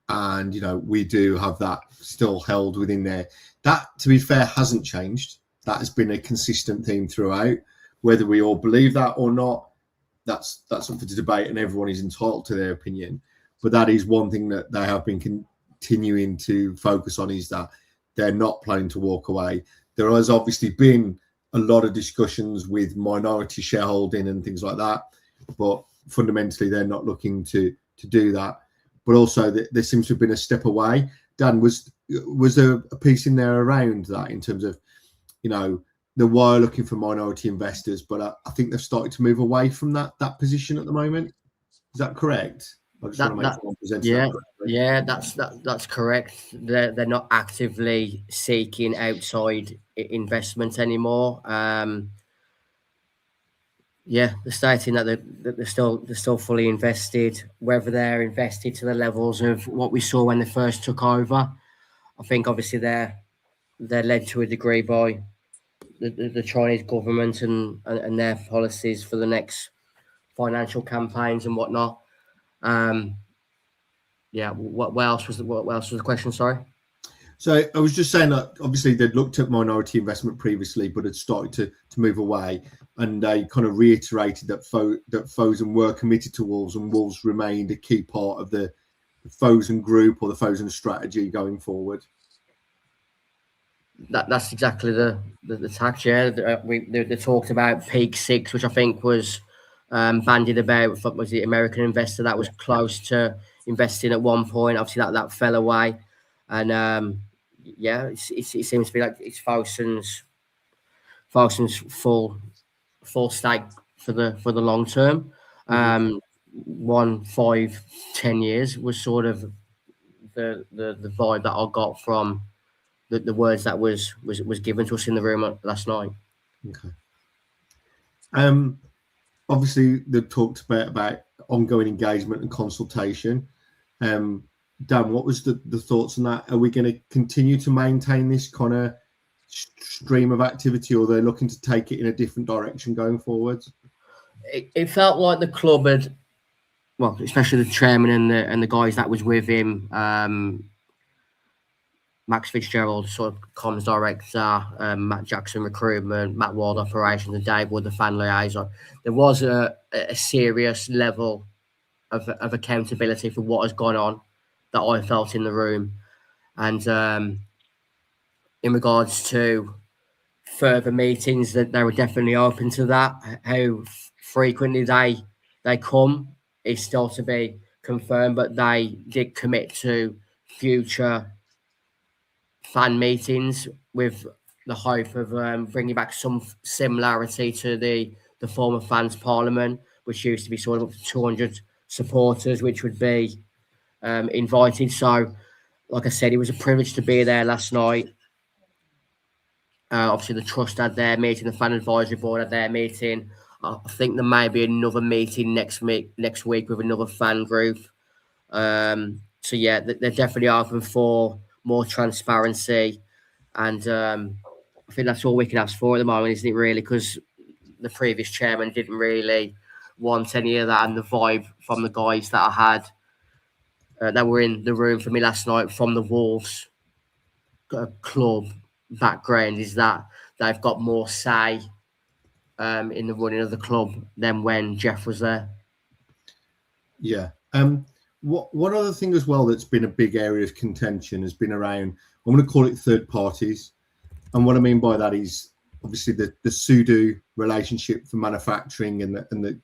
and, you know, we do have that still held within there. That, to be fair, hasn't changed. That has been a consistent theme throughout. Whether we all believe that or not, that's something to debate, and everyone is entitled to their opinion. But that is one thing that they have been continuing to focus on, is that they're not planning to walk away. There has obviously been a lot of discussions with minority shareholding and things like that, but fundamentally they're not looking to do that. But also there seems to have been a step away. Dan, was there a piece in there around that, in terms of, you know, they were looking for minority investors, but I think they've started to move away from that position at the moment. Is that correct? I just want to make sure I'm presenting that correctly. Yeah, that's correct. They're not actively seeking outside investment anymore. They're stating that they're still fully invested. Whether they're invested to the levels of what we saw when they first took over, I think obviously they're led to a degree by the Chinese government and their policies for the next financial campaigns and whatnot. What else was the question? Sorry. So I was just saying that obviously they'd looked at minority investment previously, but had started to move away, and they kind of reiterated that Fosun were committed to Wolves, and Wolves remained a key part of the Fosun group or the Fosun strategy going forward. That's exactly the tax. They talked about Peak 6, which I think was bandied about. Was the American investor that was close to investing at one point? Obviously, that fell away, and it seems to be like it's Fosun's Ferguson's full stake for the long term. 1, 5, 10 years was sort of the vibe that I got from the words that was given to us in the room last night. Okay. Obviously, they talked about ongoing engagement and consultation. Dan, what was the thoughts on that? Are we going to continue to maintain this kind of stream of activity, or are they looking to take it in a different direction going forward? It felt like the club had, well, especially the chairman and the guys that was with him, Max Fitzgerald, sort of comms director, Matt Jackson recruitment, Matt Ward operations, and Dave Wood, the fan liaison. There was a serious level of accountability for what has gone on that I felt in the room. And in regards to further meetings, that they were definitely open to that. How frequently they come is still to be confirmed, but they did commit to future fan meetings with the hope of bringing back some similarity to the former fans parliament, which used to be sort of up to 200 supporters, which would be invited. So, like I said, it was a privilege to be there last night. Obviously, the trust had their meeting, the fan advisory board had their meeting. I think there may be another meeting next week with another fan group. So yeah, they're definitely open for more transparency, and I think that's all we can ask for at the moment, isn't it? Really, because the previous chairman didn't really want any of that, and the vibe from the guys that I had that were in the room for me last night from the Wolves club background is that they've got more say in the running of the club than when Jeff was there. Yeah. One other thing as well that's been a big area of contention has been around, I'm going to call it third parties. And what I mean by that is obviously the Sudo relationship for manufacturing and the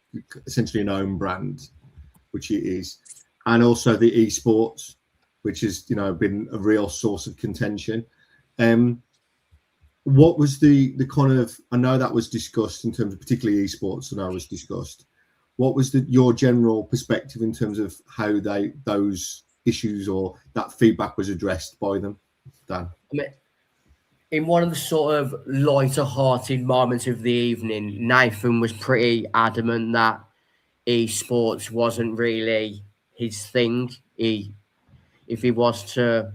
essentially an own brand, which it is, and also the esports, which has been a real source of contention. What was the kind of, I know that was discussed in terms of particularly esports, and I was discussed. What was your general perspective in terms of how those issues or that feedback was addressed by them, Dan? I mean, in one of the sort of lighter-hearted moments of the evening, Nathan was pretty adamant that esports wasn't really his thing. If he was to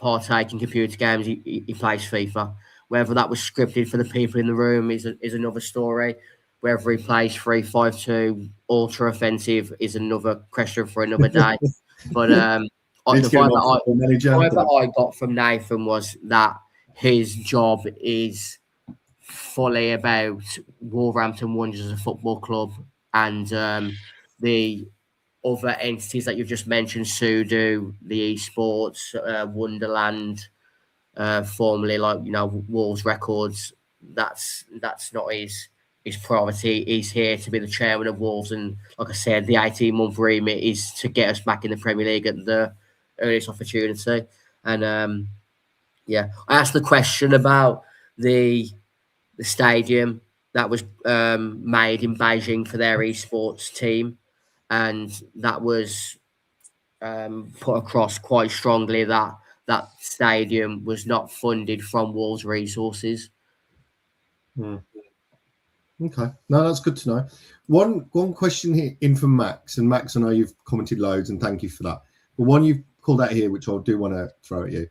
partake in computer games, he plays FIFA. Whether that was scripted for the people in the room is another story. Whether he plays 3-5-2 ultra offensive is another question for another day. But the vibe that I got from Nathan was that his job is fully about Wolverhampton Wanderers as a football club, and the other entities that you've just mentioned, Sudo, the esports, Wonderland, formerly Wolves Records. That's not his priority. He's here to be the chairman of Wolves, and like I said, the 18-month remit is to get us back in the Premier League at the earliest opportunity. And I asked the question about the stadium that was made in Beijing for their esports team, and that was put across quite strongly that stadium was not funded from Wolves resources. Okay, no, that's good to know. One question here in from Max, and Max, I know you've commented loads, and thank you for that. But one you've called out here, which I do want to throw at you.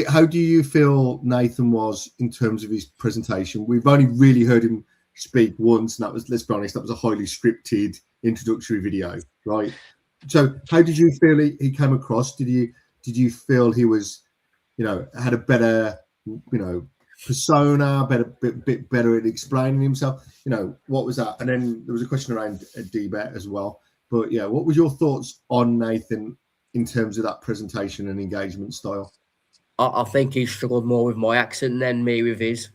How do you feel Nathan was in terms of his presentation? We've only really heard him speak once, and that was, let's be honest, that was a highly scripted introductory video, right? So how did you feel he came across? Did you feel he was, had a better, persona, bit better at explaining himself? What was that? And then there was a question around D-Bet as well. But yeah, what was your thoughts on Nathan in terms of that presentation and engagement style? I think he struggled more with my accent than me with his.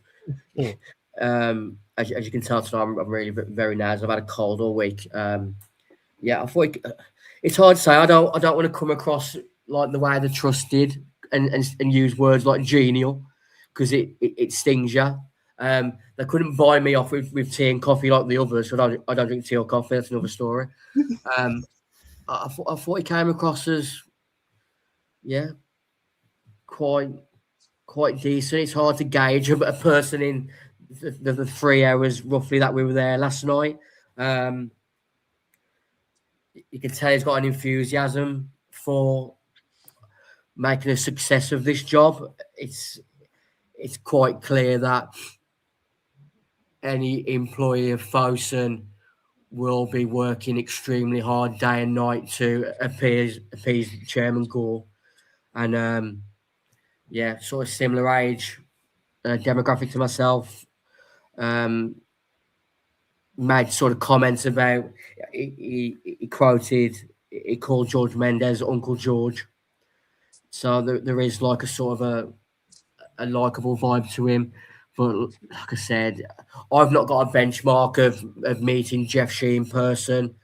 As you can tell tonight, I'm really very nasal. I've had a cold all week. I thought it's hard to say. I don't want to come across like the way the trust did and use words like genial, because it stings you. They couldn't buy me off with tea and coffee like the others. So I don't drink tea or coffee. That's another story. I thought he came across as quite decent. It's hard to gauge a person in the 3 hours roughly that we were there last night. You can tell he's got an enthusiasm for making a success of this job. It's quite clear that any employee of Fosun will be working extremely hard day and night to appease Chairman Gore. And sort of similar age demographic to myself. Made sort of comments about he called George Mendes Uncle George. So there is like a sort of a likable vibe to him. But like I said, I've not got a benchmark of meeting Jeff Shi in person.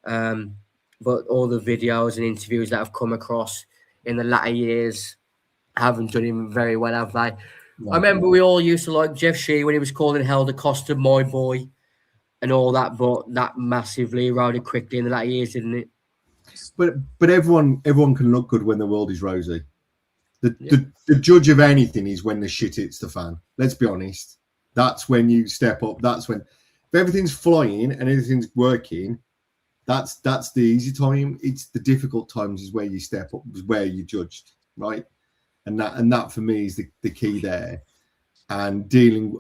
But all the videos and interviews that I've come across in the latter years haven't done him very well, have they? No. I remember we all used to like Jeff Shi when he was calling Helder Costa my boy and all that, but that massively eroded quickly in the latter years, didn't it? But everyone can look good when the world is rosy. The judge of anything is when the shit hits the fan. Let's be honest. That's when you step up. That's when, if everything's flying and everything's working, that's the easy time. It's the difficult times is where you step up, is where you're judged, right? And that for me is the key there. And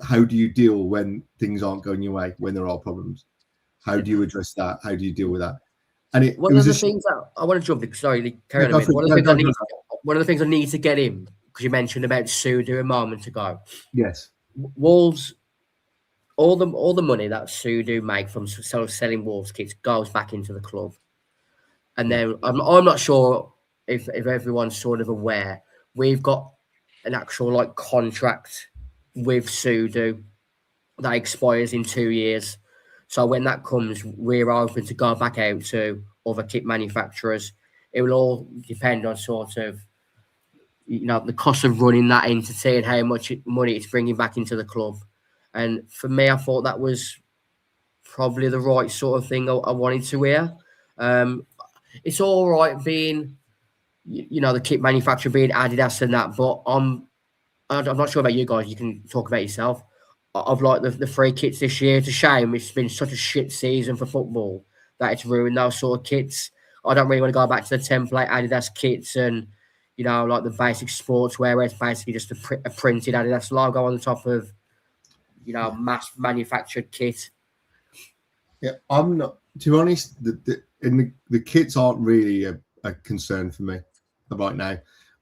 how do you deal when things aren't going your way, when there are problems? How do you address that? How do you deal with that? And one of the things that I want to jump in, sorry, carry on a minute. One of the things I need to get in, because you mentioned about Sudo a moment ago. Yes. Wolves, all the money that Sudo make from selling Wolves kits goes back into the club. And then I'm not sure if everyone's sort of aware, we've got an actual contract with Sudo that expires in 2 years. So when that comes, we're open to go back out to other kit manufacturers. It will all depend on sort of, the cost of running that entity and how much money it's bringing back into the club. And for me, I thought that was probably the right sort of thing I wanted to hear. It's all right being, the kit manufacturer being Adidas and that, but I'm not sure about you guys. You can talk about yourself. I've liked the free kits this year. It's a shame. It's been such a shit season for football that it's ruined those sort of kits. I don't really want to go back to the template Adidas kits and, like the basic sportswear where it's basically just a printed Adidas logo on the top of, mass manufactured kit. Yeah, I'm not, to be honest, the kits aren't really a concern for me right now.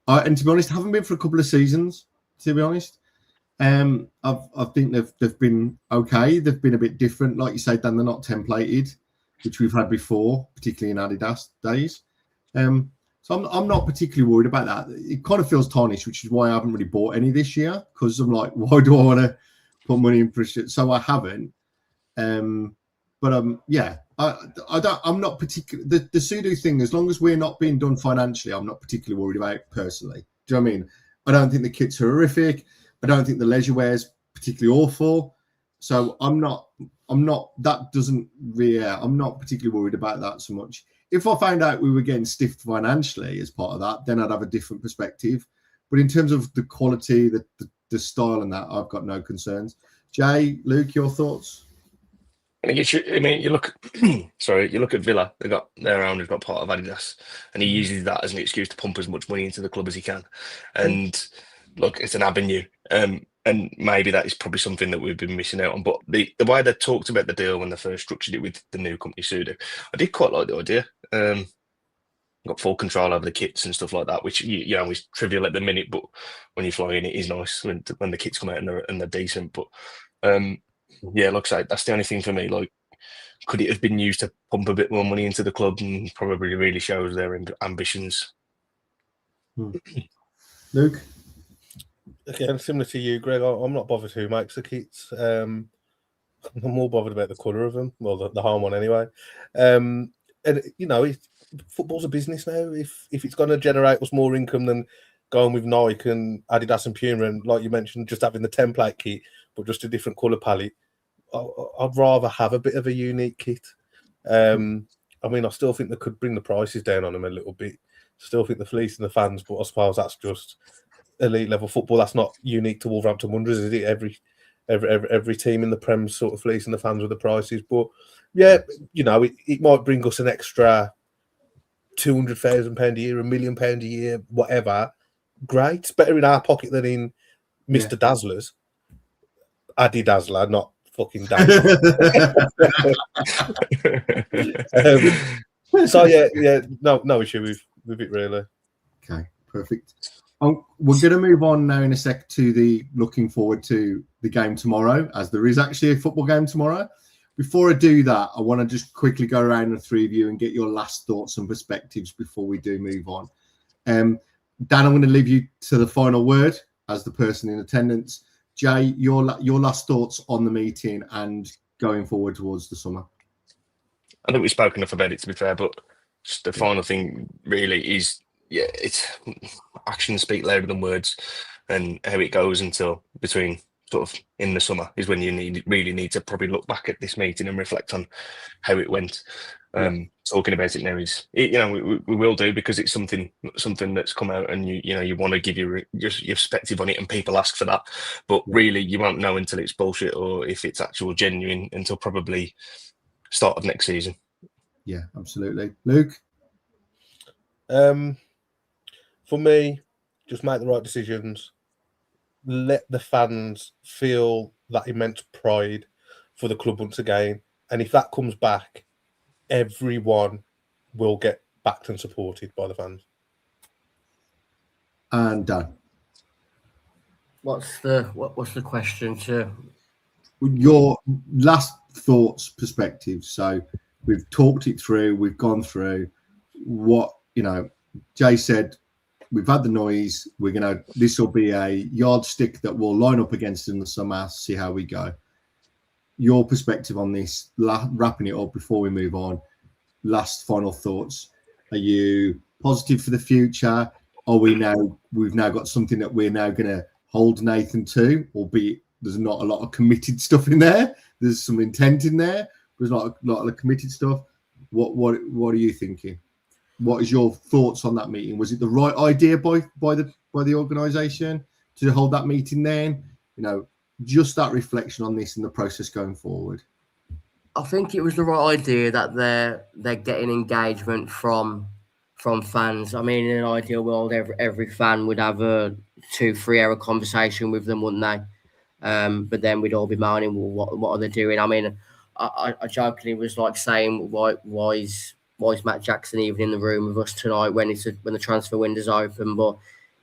And to be honest, haven't been for a couple of seasons, to be honest. I think they've been okay. They've been a bit different. Like you said, Dan, they're not templated, which we've had before, particularly in Adidas days. So I'm not particularly worried about that. It kind of feels tarnished, which is why I haven't really bought any this year, because I'm like, why do I want to put money in for shit? So I haven't. I'm not particularly the Sudo thing. As long as we're not being done financially, I'm not particularly worried about it personally. Do you know what I mean? I don't think the kits are horrific. I don't think the leisure wear is particularly awful. So I'm not particularly worried about that so much. If I found out we were getting stiffed financially as part of that, then I'd have a different perspective. But in terms of the quality, the style and that, I've got no concerns. Jay, Luke, your thoughts? You look at Villa. They got their owner's got part of Adidas, and he uses that as an excuse to pump as much money into the club as he can. And look, it's an avenue, and maybe that is probably something that we've been missing out on. But the way they talked about the deal when they first structured it with the new company Sudo, I did quite like the idea. Got full control over the kits and stuff like that, which is trivial at the minute, but when you fly in, it is nice when the kits come out and they're decent. But like I say, that's the only thing for me. Like, could it have been used to pump a bit more money into the club? And probably really shows their ambitions. Luke? Again, similar to you, Greg, I'm not bothered who makes the kits. I'm more bothered about the colour of them, well, the home one anyway. And football's a business now. If it's going to generate us more income than going with Nike and Adidas and Puma, and like you mentioned, just having the template kit, but just a different colour palette. I'd rather have a bit of a unique kit. I mean, I still think they could bring the prices down on them a little bit. Still think the fleece and the fans, but I suppose that's just elite level football. That's not unique to Wolverhampton Wanderers, is it? Every team in the Prem sort of fleece and the fans with the prices. But yeah, you know, it might bring us an extra £200,000 a year, £1 million a year, whatever. Great. It's better in our pocket than in Mr. Dazzler's. Addy Dazzler, not fucking Dazzler. So yeah, no issue with it really. Okay, perfect. We're going to move on now in a sec to the looking forward to the game tomorrow, as there is actually a football game tomorrow. Before I do that, I want to just quickly go around the three of you and get your last thoughts and perspectives before we do move on. Dan, I'm going to leave you to the final word as the person in attendance. Jay, your last thoughts on the meeting and going forward towards the summer. I think we've spoken enough about it, to be fair, but just the final thing really is, it's actions speak louder than words, and how it goes until between sort of in the summer is when you really need to probably look back at this meeting and reflect on how it went. Talking about it now is, we will do, because it's something that's come out, and you want to give your perspective on it, and people ask for that, but really you won't know until it's bullshit or if it's actual genuine until probably start of next season. Yeah, absolutely. Luke? For me, just make the right decisions. Let the fans feel that immense pride for the club once again. And if that comes back, everyone will get backed and supported by the fans. And Dan? What's the question to your last thoughts, perspectives? So we've talked it through, we've gone through what, Jay said, we've had the noise, this will be a yardstick that we'll line up against in the summer, see how we go. Your perspective on this, wrapping it up before we move on, last final thoughts. Are you positive for the future? We've now got something that we're now going to hold Nathan to, albeit there's not a lot of committed stuff in there. There's some intent in there. There's not a lot of committed stuff. What are you thinking? What is your thoughts on that meeting? Was it the right idea by the organisation to hold that meeting then? Just that reflection on this and the process going forward. I think it was the right idea that they're getting engagement from fans. I mean, in an ideal world, every fan would have a 2-3 hour conversation with them, wouldn't they? But then we'd all be moaning, well, what are they doing? I mean, I jokingly was like saying, why is Matt Jackson even in the room with us tonight when the transfer window's open? But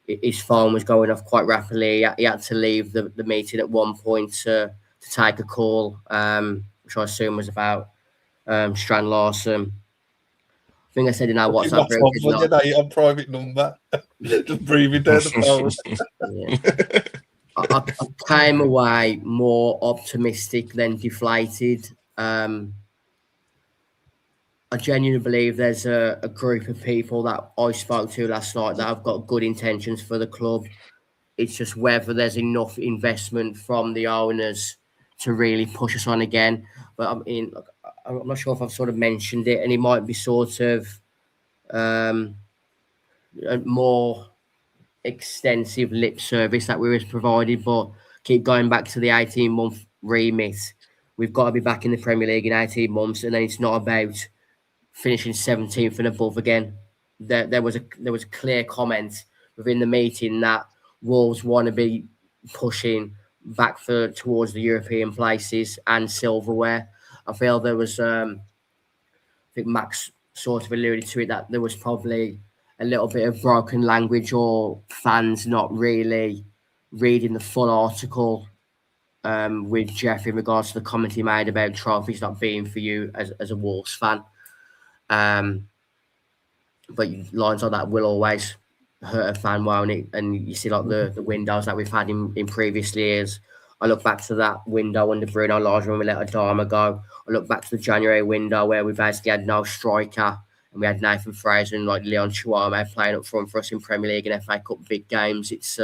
his phone was going off quite rapidly. He had to leave the meeting at one point to take a call, which I assume was about Strand Larson. I think I said in our WhatsApp group. On private number, just breathing down the phone. I came away more optimistic than deflated. I genuinely believe there's a group of people that I spoke to last night that have got good intentions for the club. It's just whether there's enough investment from the owners to really push us on again. But I mean, I'm not sure if I've sort of mentioned it, and it might be sort of a more extensive lip service that we was provided, but keep going back to the 18-month remit. We've got to be back in the Premier League in 18 months, and then it's not about finishing 17th and above again. There was a clear comment within the meeting that Wolves want to be pushing back towards the European places and silverware. I feel there was, I think Max sort of alluded to it, that there was probably a little bit of broken language or fans not really reading the full article with Jeff in regards to the comment he made about trophies not being for you as a Wolves fan. But lines like that will always hurt a fan, won't it? And you see like the windows that we've had in previous years. I look back to that window under Bruno Lage when we let Adama go. I look back to the January window where we basically had no striker and we had Nathan Fraser and like Leon Chouamé playing up front for us in Premier League and FA Cup big games. It's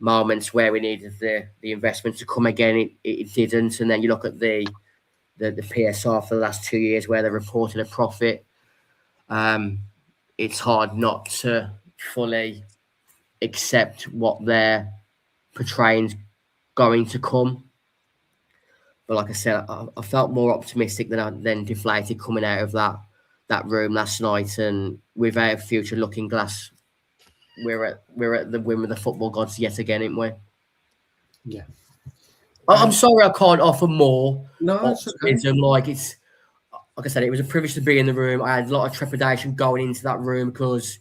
moments where we needed the investment to come again, it didn't. And then you look at the PSR for the last 2 years where they reported a profit. It's hard not to fully accept what they're portraying going to come. But like I said, I felt more optimistic than deflated coming out of that room last night. And with our future looking glass, we're at the whim of the football gods yet again, ain't we? Yeah. I'm sorry I can't offer more. No, it's okay. Like I said, it was a privilege to be in the room. I had a lot of trepidation going into that room because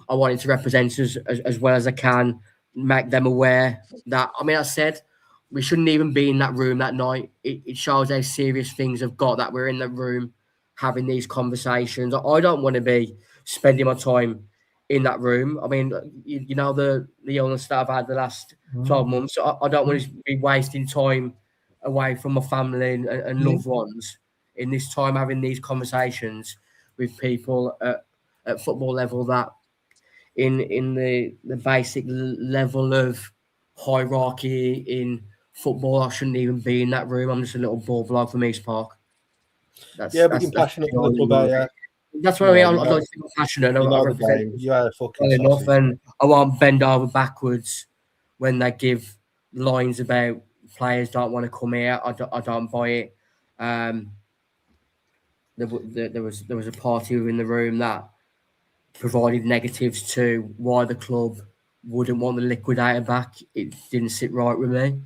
I wanted to represent us as well as I can, make them aware that, I mean, I said we shouldn't even be in that room that night. It shows how serious things have got that we're in the room having these conversations. I don't want to be spending my time in that room. I mean, you know, the illness that I've had the last 12 months. So I don't want to be wasting time away from my family and loved ones in this time having these conversations with people at football level that in the basic level of hierarchy in football, I shouldn't even be in that room. I'm just a little ball blog from East Park. But you're passionate for the club, are you? That's what I mean. I'm like to be passionate. I represent you are fucking well enough, and I won't bend over backwards when they give lines about players don't want to come here. I don't buy it. There was a party within the room that provided negatives to why the club wouldn't want the liquidator back. It didn't sit right with me.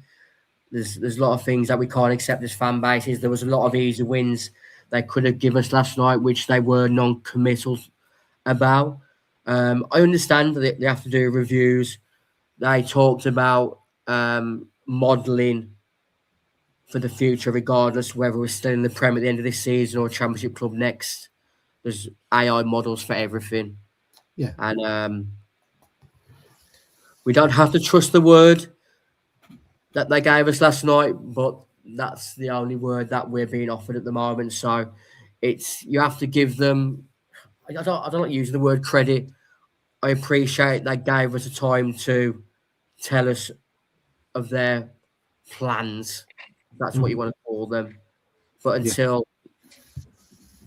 There's a lot of things that we can't accept as fan bases. There was a lot of easy wins they could have given us last night, which they were non-committal about. I understand that they have to do reviews. They talked about modelling for the future, regardless whether we're still in the Prem at the end of this season or Championship club next. There's AI models for everything. Yeah. And we don't have to trust the word that they gave us last night, but that's the only word that we're being offered at the moment. So you have to give them, I don't like using the word credit. I appreciate they gave us a time to tell us of their plans. That's what you want to call them. But until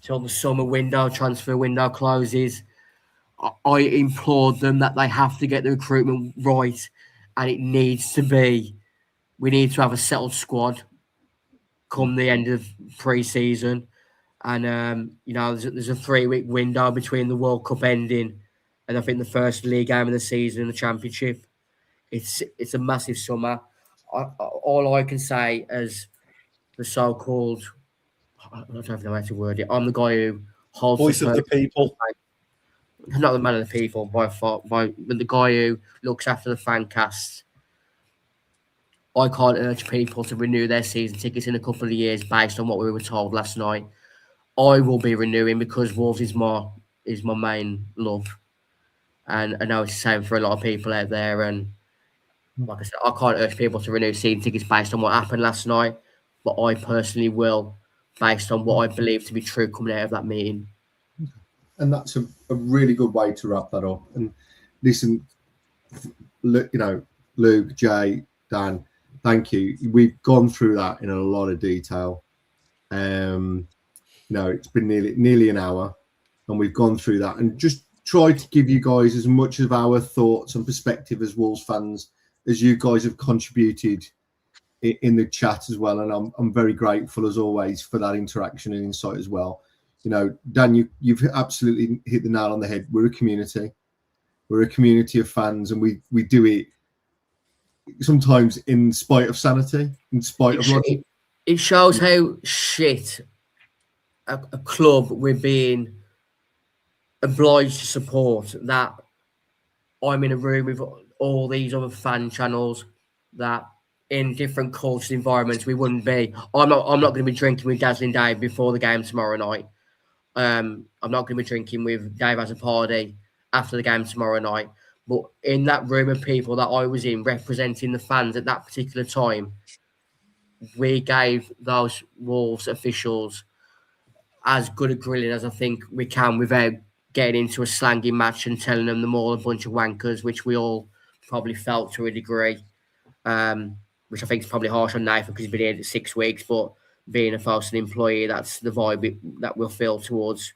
the summer window, transfer window closes, I implored them that they have to get the recruitment right, and it needs to be. We need to have a settled squad come the end of pre-season, and there's a 3-week window between the World Cup ending and I think the first league game of the season in the Championship. It's a massive summer. All I can say as the so-called, I don't know how to word it. I'm the guy who holds voice of the people. Not the man of the people but the guy who looks after the fan cast. I can't urge people to renew their season tickets in a couple of years based on what we were told last night. I will be renewing because Wolves is my main love. And I know it's the same for a lot of people out there. And like I said, I can't urge people to renew season tickets based on what happened last night. But I personally will, based on what I believe to be true coming out of that meeting. And that's a really good way to wrap that up. And listen, Luke, Jay, Dan, thank you. We've gone through that in a lot of detail. It's been nearly an hour, and we've gone through that and just tried to give you guys as much of our thoughts and perspective as Wolves fans as you guys have contributed in the chat as well. And I'm very grateful as always for that interaction and insight as well. Dan, you've absolutely hit the nail on the head. We're a community. We're a community of fans, and we do it sometimes in spite of sanity, in spite of logic. It shows how shit a club we're being obliged to support, that I'm in a room with all these other fan channels that in different cultures, environments we wouldn't be. I'm not going to be drinking with Dazzling Dave before the game tomorrow night. I'm not going to be drinking with Dave as a party after the game tomorrow night. But in that room of people that I was in, representing the fans at that particular time, we gave those Wolves officials as good a grilling as I think we can without getting into a slangy match and telling them they're all a bunch of wankers, which we all probably felt to a degree. which I think is probably harsh on Nathan because he's been here 6 weeks. But being a Folkestone employee, that's the vibe that we'll feel towards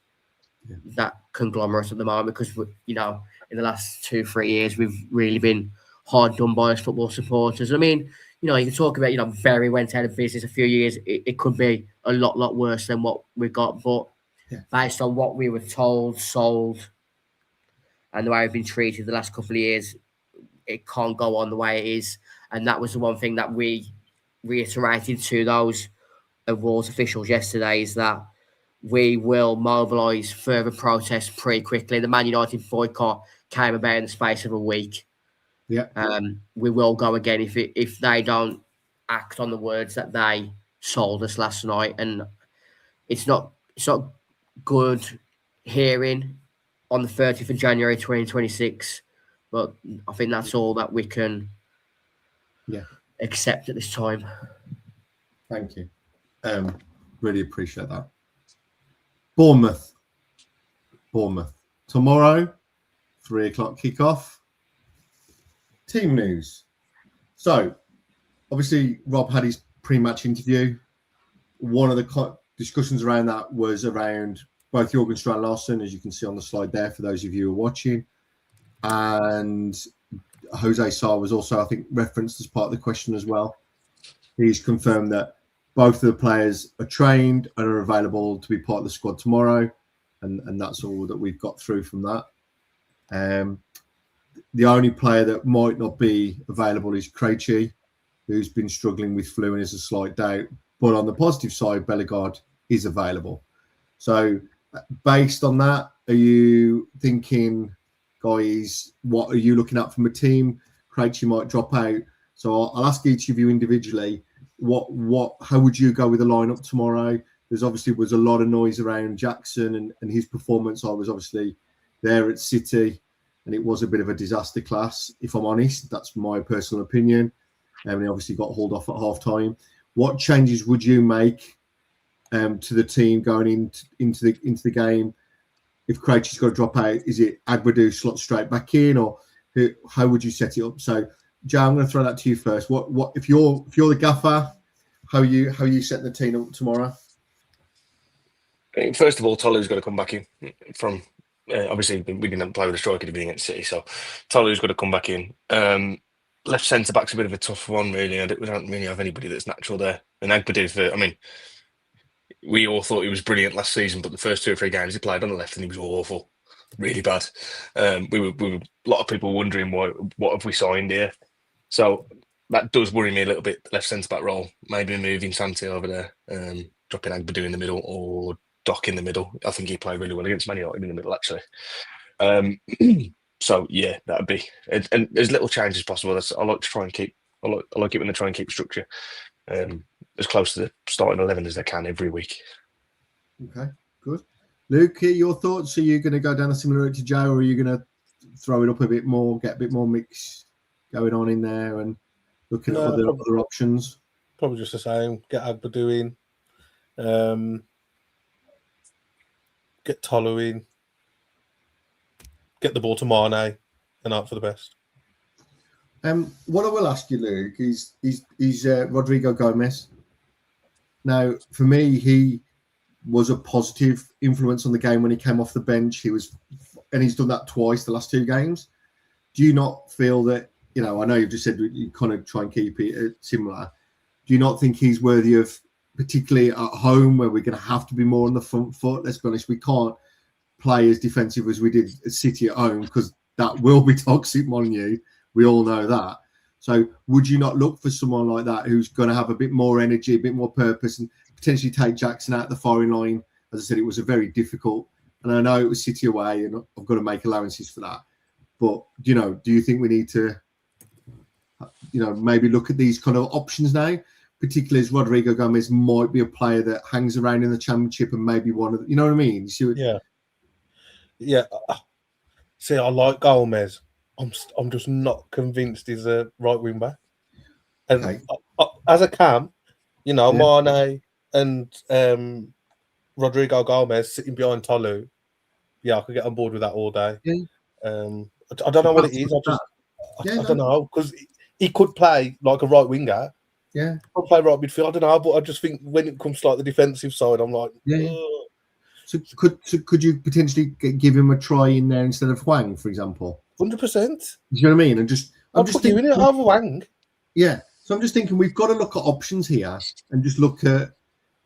that conglomerate at the moment. Because in the last 2-3 years, we've really been hard done by as football supporters. I mean, you can talk about Bury went out of business a few years. It could be a lot worse than what we got, but based on what we were told, sold, and the way we've been treated the last couple of years, it can't go on the way it is. And that was the one thing that we reiterated to those Wolves officials yesterday, is that we will mobilise further protests pretty quickly. The Man United boycott came about in the space of a week. Yeah. We will go again if they don't act on the words that they sold us last night. And it's not good hearing on the 30th of January 2026, but I think that's all that we can accept at this time. Thank you. Really appreciate that. Bournemouth tomorrow, 3:00 kickoff. Team news. So obviously Rob had his pre-match interview. One of the discussions around that was around both Jorgen Strand-Larsen, as you can see on the slide there for those of you who are watching, and Jose Sarr was also, I think, referenced as part of the question as well. He's confirmed that both of the players are trained and are available to be part of the squad tomorrow, and that's all that we've got through from that. The only player that might not be available is Krejci, who's been struggling with flu and is a slight doubt. But on the positive side, Bellegarde is available. So based on that, are you thinking, guys, what are you looking at from a team? Krejci might drop out. So I'll ask each of you individually, how would you go with the lineup tomorrow? There's obviously was a lot of noise around Jackson and his performance. I was obviously there at City, and it was a bit of a disaster class, if I'm honest. That's my personal opinion. And he obviously got hauled off at half time. What changes would you make to the team going into the game? If Krejci's got to drop out, is it Agbadou slot straight back in, or how would you set it up? So, Joe, I'm going to throw that to you first. What if you're the gaffer? How you set the team up tomorrow? First of all, Tolu's got to come back in from. Obviously, we didn't play with a striker to be against City, so Tolu's got to come back in. Left centre back's a bit of a tough one, really. We don't really have anybody that's natural there. And Agbadou, we all thought he was brilliant last season, but the first 2 or 3 games he played on the left and he was awful, really bad. We were a lot of people wondering what have we signed here. So that does worry me a little bit. The left centre back role, maybe moving Santi over there, dropping Agbadou in the middle or Doc in the middle. I think he played really well against Man United in the middle, actually. So yeah, that'd be and as little change as possible. I like to try and keep. I like it when they try and keep structure as close to the starting 11 as they can every week. Okay, good. Luke, your thoughts? Are you going to go down a similar route to Joe, or are you going to throw it up a bit more, get a bit more mix going on in there, and looking at other options? Probably just the same. Get Agbadou in. Get Tolu in. Get the ball to Mane and out for the best. What I will ask you, Luke, is Rodrigo Gomez. Now, for me, he was a positive influence on the game when he came off the bench. And he's done that twice the last 2 games. Do you not feel that, I know you've just said you kind of try and keep it similar. Do you not think he's worthy of, particularly at home, where we're going to have to be more on the front foot? Let's be honest, we can't play as defensive as we did at City at home, because that will be toxic, Molyneux. We all know that. So would you not look for someone like that who's going to have a bit more energy, a bit more purpose, and potentially take Jackson out the firing line? As I said, it was a very difficult, and I know it was City away, and I've got to make allowances for that. But, do you think we need to, maybe look at these kind of options now, particularly as Rodrigo Gomez might be a player that hangs around in the Championship and maybe one of the, you know what I mean? You see what, Yeah. See, I like Gomez. I'm just not convinced he's a right wing back. And Okay. As a cam, Mane and Rodrigo Gomez sitting behind Tolu. Yeah, I could get on board with that all day. Yeah. I don't know what it is. I don't know, because he could play like a right winger. Yeah. Could play right midfield. I don't know, but I just think when it comes to like the defensive side, I'm like, Yeah. So could you potentially give him a try in there instead of Hwang, for example? 100%. You know what I mean? And I'll put you in it over Wang. Yeah. So I'm just thinking we've got to look at options here and just look at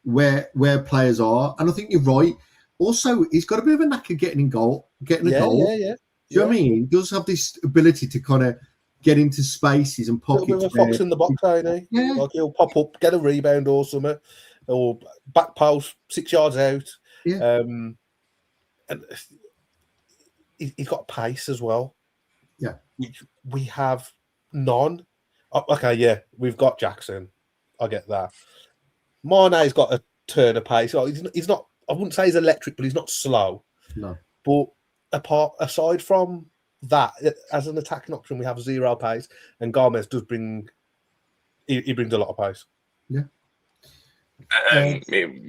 where players are. And I think you're right. Also, he's got a bit of a knack of getting a goal. Yeah. Do you know what I mean? He does have this ability to kind of get into spaces and pockets. A little bit of a fox in the box, ain't he? Yeah. Like he'll pop up, get a rebound or something, or back post 6 yards out. Yeah. And he's got pace as well. Yeah. Which we have none. Okay, yeah, we've got Jackson. I get that. Mane's got a turn of pace. He's not. I wouldn't say he's electric, but he's not slow. No. But aside from that, as an attacking option, we have zero pace, and Gomez does bring. He brings a lot of pace. Yeah.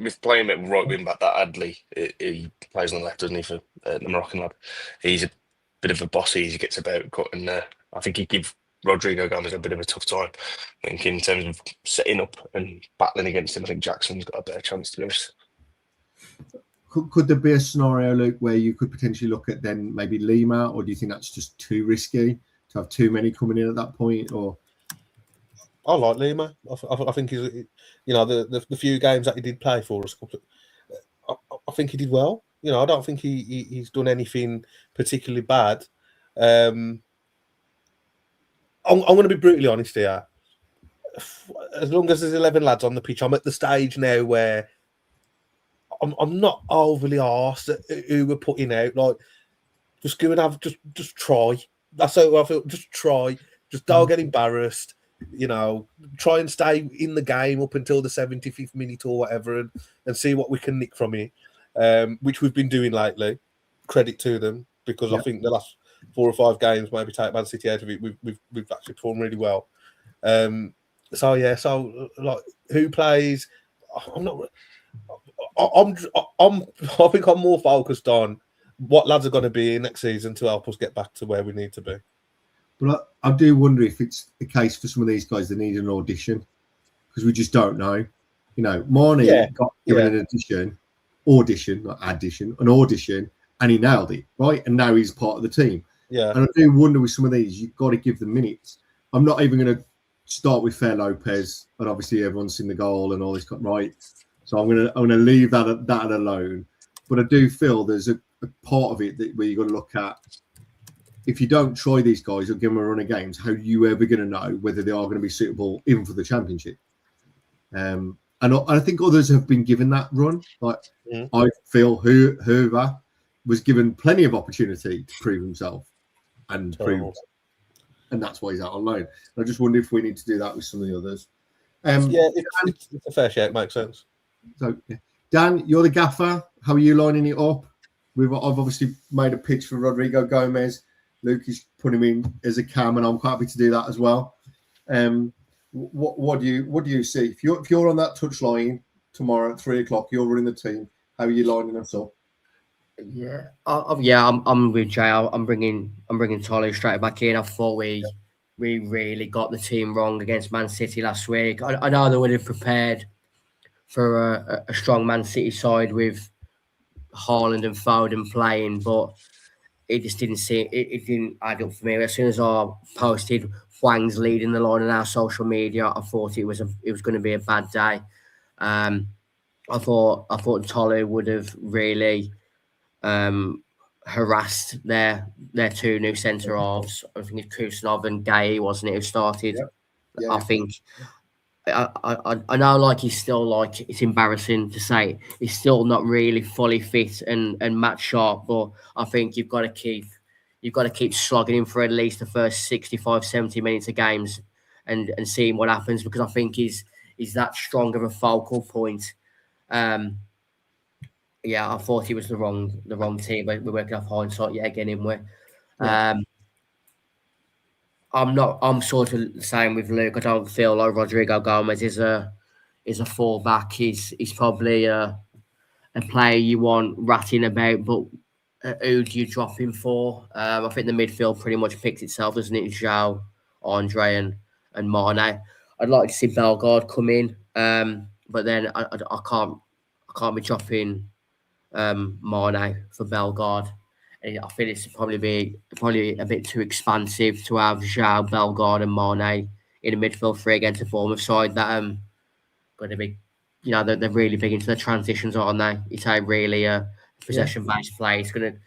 With playing at right wing back, that Adley, he plays on the left, doesn't he, for the Moroccan lad? He's a bit of a bossy. He gets about cutting there. I think he'd give Rodrigo Gomez a bit of a tough time. I think in terms of setting up and battling against him, I think Jackson's got a better chance to do this. Could there be a scenario, Luke, where you could potentially look at then maybe Lima, or do you think that's just too risky to have too many coming in at that point? Or I like Lima. I think he's, the few games that he did play for us, I think he did well. I don't think he's done anything particularly bad. I'm going to be brutally honest here. As long as there's 11 lads on the pitch, I'm at the stage now where I'm not overly arsed at who we're putting out. Like, just go and have just try. That's how I feel. Just try. Just don't get embarrassed. Try and stay in the game up until the 75th minute or whatever, and see what we can nick from it. Which we've been doing lately. Credit to them, because I think the last 4 or 5 games, maybe take Man City out of it, we've actually performed really well. So like, who plays? I think I'm more focused on what lads are going to be in next season to help us get back to where we need to be. But I do wonder if it's the case for some of these guys that need an audition, because we just don't know. Marnie got given an audition, and he nailed it, right? And now he's part of the team. Yeah. And I do wonder with some of these, you've got to give them minutes. I'm not even going to start with Fair Lopez, and obviously everyone's seen the goal and all this, right? So I'm gonna leave that alone. But I do feel there's a part of it where you've got to look at, if you don't try these guys or give them a run of games, how are you ever going to know whether they are going to be suitable even for the Championship? And I think others have been given that run. Like I feel Hoover was given plenty of opportunity to prove himself and that's why he's out on loan. I just wonder if we need to do that with some of the others. It's a fair share. It makes sense. So, Dan, you're the gaffer. How are you lining it up? I've obviously made a pitch for Rodrigo Gomez. Luke is putting him in as a cam, and I'm quite happy to do that as well. What do you see? If you're on that touchline tomorrow at 3:00, you're running the team. How are you lining us up? Yeah, I'm with Jay. I'm bringing Tolu straight back in. I thought we really got the team wrong against Man City last week. I know they would have prepared for a strong Man City side with Haaland and Foden playing, but it just didn't it didn't add up for me. As soon as I posted Hwang's leading the line on our social media, I thought it was going to be a bad day. I thought Tolu would have really harassed their 2 new centre halves. I think it's Kusanov and Gay, wasn't it, who started? Yeah. I think I know, like, he's still, like, it's embarrassing to say he's still not really fully fit and match sharp, but I think you've got to keep slogging him for at least the first 65, 70 minutes of games and seeing what happens, because I think he's that strong of a focal point. I thought he was the wrong team, but we're working off hindsight yet again, in where I'm sort of the same with Luke. I don't feel like Rodrigo Gomez is a fullback. He's probably a player you want ratting about, but who do you drop him for? I think the midfield pretty much picks itself, doesn't it? João, Andre, and and Mane. I'd like to see Bellegarde come in, but then I can't be dropping Mane for Bellegarde. And I think it's probably a bit too expansive to have João, Bellegarde, and Mane in the midfield three against a Bournemouth side that going to be, they're really big into the transitions, aren't they? It's a really possession-based play. It's going to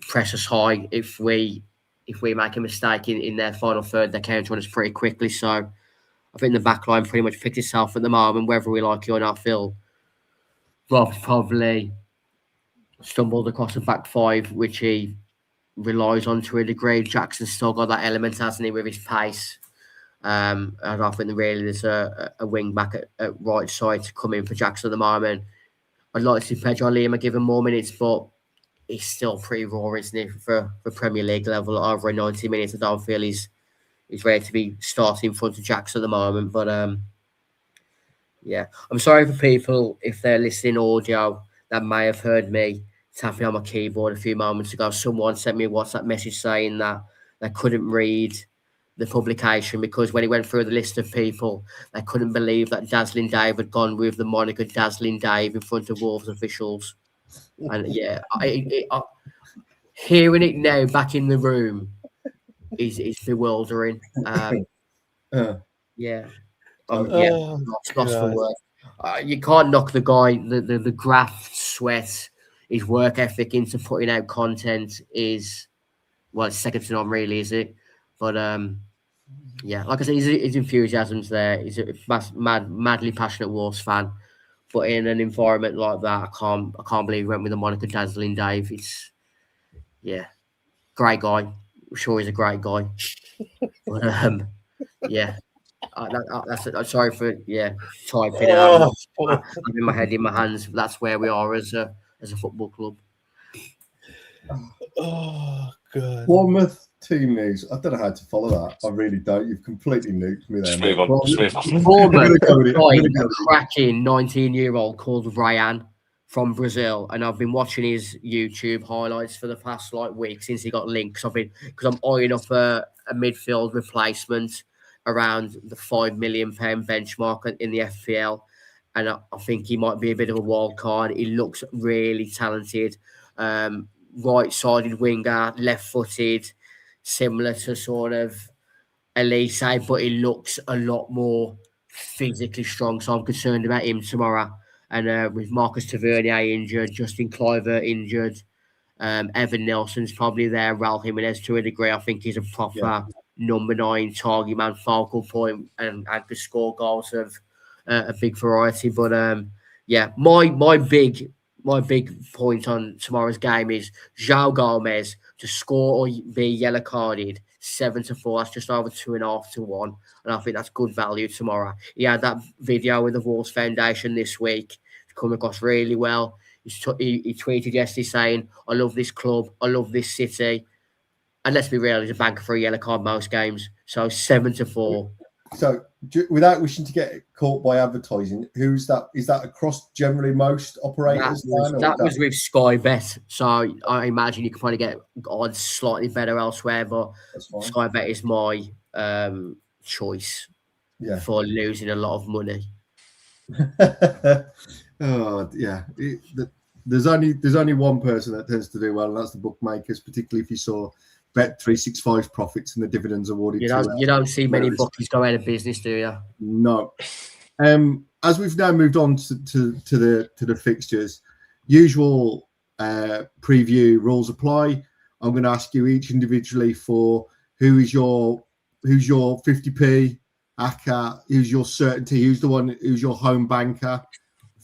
press us high if we make a mistake in their final third. They counter on us pretty quickly. So I think the back line pretty much picked itself at the moment, whether we like it or not. Phil Rob's probably stumbled across the back five, which he relies on to a degree. Jackson's still got that element, hasn't he, with his pace. And I think really there's a wing back at right side to come in for Jackson at the moment. I'd like to see Pedro Lima given more minutes, but he's still pretty raw, isn't he, for Premier League level over 90 minutes. I don't feel he's ready to be starting in front of Jackson at the moment. But yeah, I'm sorry for people if they're listening audio that may have heard me tapping on my keyboard a few moments ago. Someone sent me a WhatsApp message saying that they couldn't read the publication because when he went through the list of people, they couldn't believe that Dazzling Dave had gone with the moniker Dazzling Dave in front of Wolves officials. And yeah, hearing it now back in the room is bewildering. Yeah. Lost for work. You can't knock the guy. The graft, sweat, his work ethic into putting out content is, well, it's second to none, really, is it? But yeah, like I said, his enthusiasm's there. He's a madly passionate Wolves fan. But in an environment like that, I can't believe he went with the moniker Dazzling Dave. It's great guy. I'm sure he's a great guy. But yeah. I'm sorry for typing out. Having my head in my hands. That's where we are as a football club. Oh god. Bournemouth team news. I don't know how to follow that. I really don't. You've completely nuked me there. Bournemouth, a cracking 19-year-old called Ryan from Brazil, and I've been watching his YouTube highlights for the past week since he got linked. Because I'm eyeing up a midfield replacement around the £5 million benchmark in the FPL, and I think he might be a bit of a wild card. He looks really talented, right-sided winger, left-footed, similar to sort of Elise, but he looks a lot more physically strong. So I'm concerned about him tomorrow. And with Marcus Tavernier injured, Justin Kluivert injured, Evan Nelson's probably there, Raul Jimenez to a degree. I think he's a proper number 9 target man, focal point, and could score goals of a big variety. But my big point on tomorrow's game is João Gomez to score or be yellow carded 7-4. That's just over 2.5 to 1, and I think that's good value tomorrow. He had that video with the Wolves Foundation this week. It's come across really well. He tweeted yesterday saying, "I love this club. I love this city." And let's be real, he's a banker for a yellow card most games. So 7-4. So, without wishing to get caught by advertising, who's that? Is that across generally most operators? That was with Sky Bet. So I imagine you could probably get odds slightly better elsewhere, but Sky Bet is my choice for losing a lot of money. Oh yeah, there's only one person that tends to do well, and that's the bookmakers. Particularly if you saw Bet365's profits and the dividends awarded. You don't see many bookies go out of business, do you? No. As we've now moved on to the fixtures, usual preview rules apply. I'm going to ask you each individually for who's your 50p, ACCA, who's your certainty, who's your home banker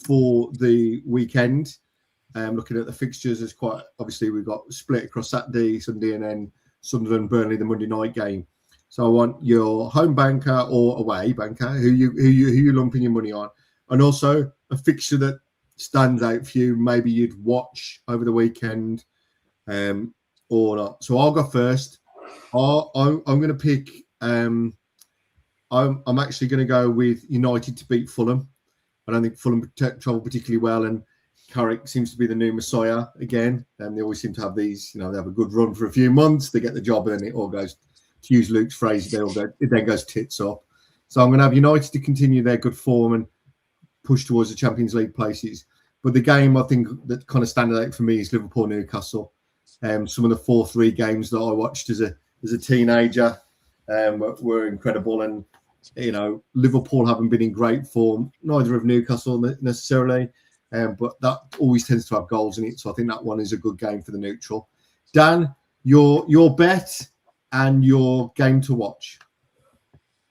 for the weekend. Looking at the fixtures, there's quite obviously we've got split across Saturday, Sunday, and then Sunderland, Burnley, the Monday night game. So I want your home banker or away banker, who you lumping your money on, and also a fixture that stands out for you. Maybe you'd watch over the weekend, or not. So I'll go first. I'm going to pick. I'm actually going to go with United to beat Fulham. I don't think Fulham travel particularly well, and Carrick seems to be the new messiah again. And they always seem to have these, they have a good run for a few months, they get the job, and then it all goes, to use Luke's phrase, it then goes tits up. So I'm going to have United to continue their good form and push towards the Champions League places. But the game I think that kind of stands out for me is Liverpool-Newcastle. Some of the 4-3 games that I watched as a teenager were incredible. And, Liverpool haven't been in great form, neither of Newcastle necessarily. But that always tends to have goals in it. So I think that one is a good game for the neutral. Dan, your bet and your game to watch.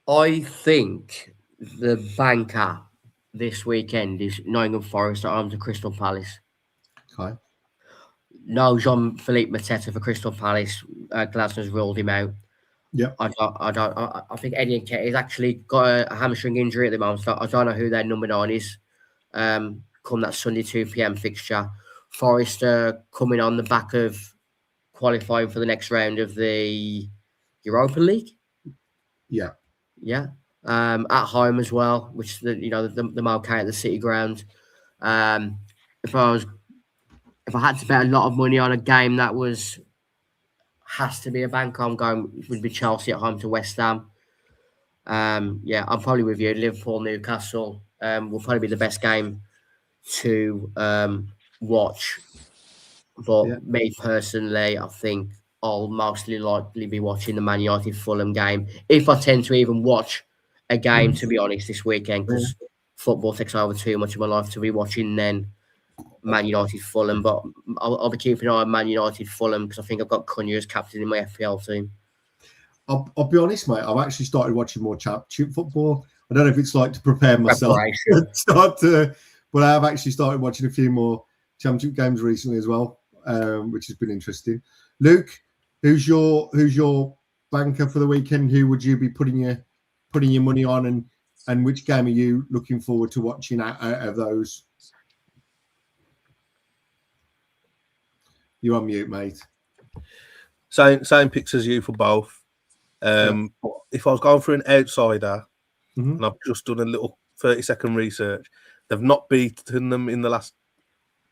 I think the banker this weekend is Nottingham Forest at home to Crystal Palace. Okay. No Jean-Philippe Mateta for Crystal Palace. Glasnow's ruled him out. Yeah. I think Eddie Nketiah's actually got a hamstring injury at the moment. So I don't know who their number 9 is. Come that Sunday 2 p.m. fixture. Forest coming on the back of qualifying for the next round of the Europa League. Yeah. Yeah. At home as well, which the Malcate at the City Ground. If I had to bet a lot of money on a game that has to be a bank, I'm going would be Chelsea at home to West Ham. I'm probably with you. Liverpool, Newcastle will probably be the best game to watch. But me personally, I think I'll mostly likely be watching the Man United Fulham game. If I tend to even watch a game, to be honest, this weekend, because football takes over too much of my life to be watching then Man United Fulham. But I'll be keeping an eye on Man United Fulham because I think I've got Cunha as captain in my FPL team. I'll be honest, mate. I've actually started watching more championship football. I don't know if it's like to prepare myself but I have actually started watching a few more championship games recently as well, which has been interesting. Luke, who's your banker for the weekend? Who would you be putting your money on, and which game are you looking forward to watching out of those? You're on mute, mate. Same picks as you for both. If I was going for an outsider, and I've just done a little 30-second research, they've not beaten them in the last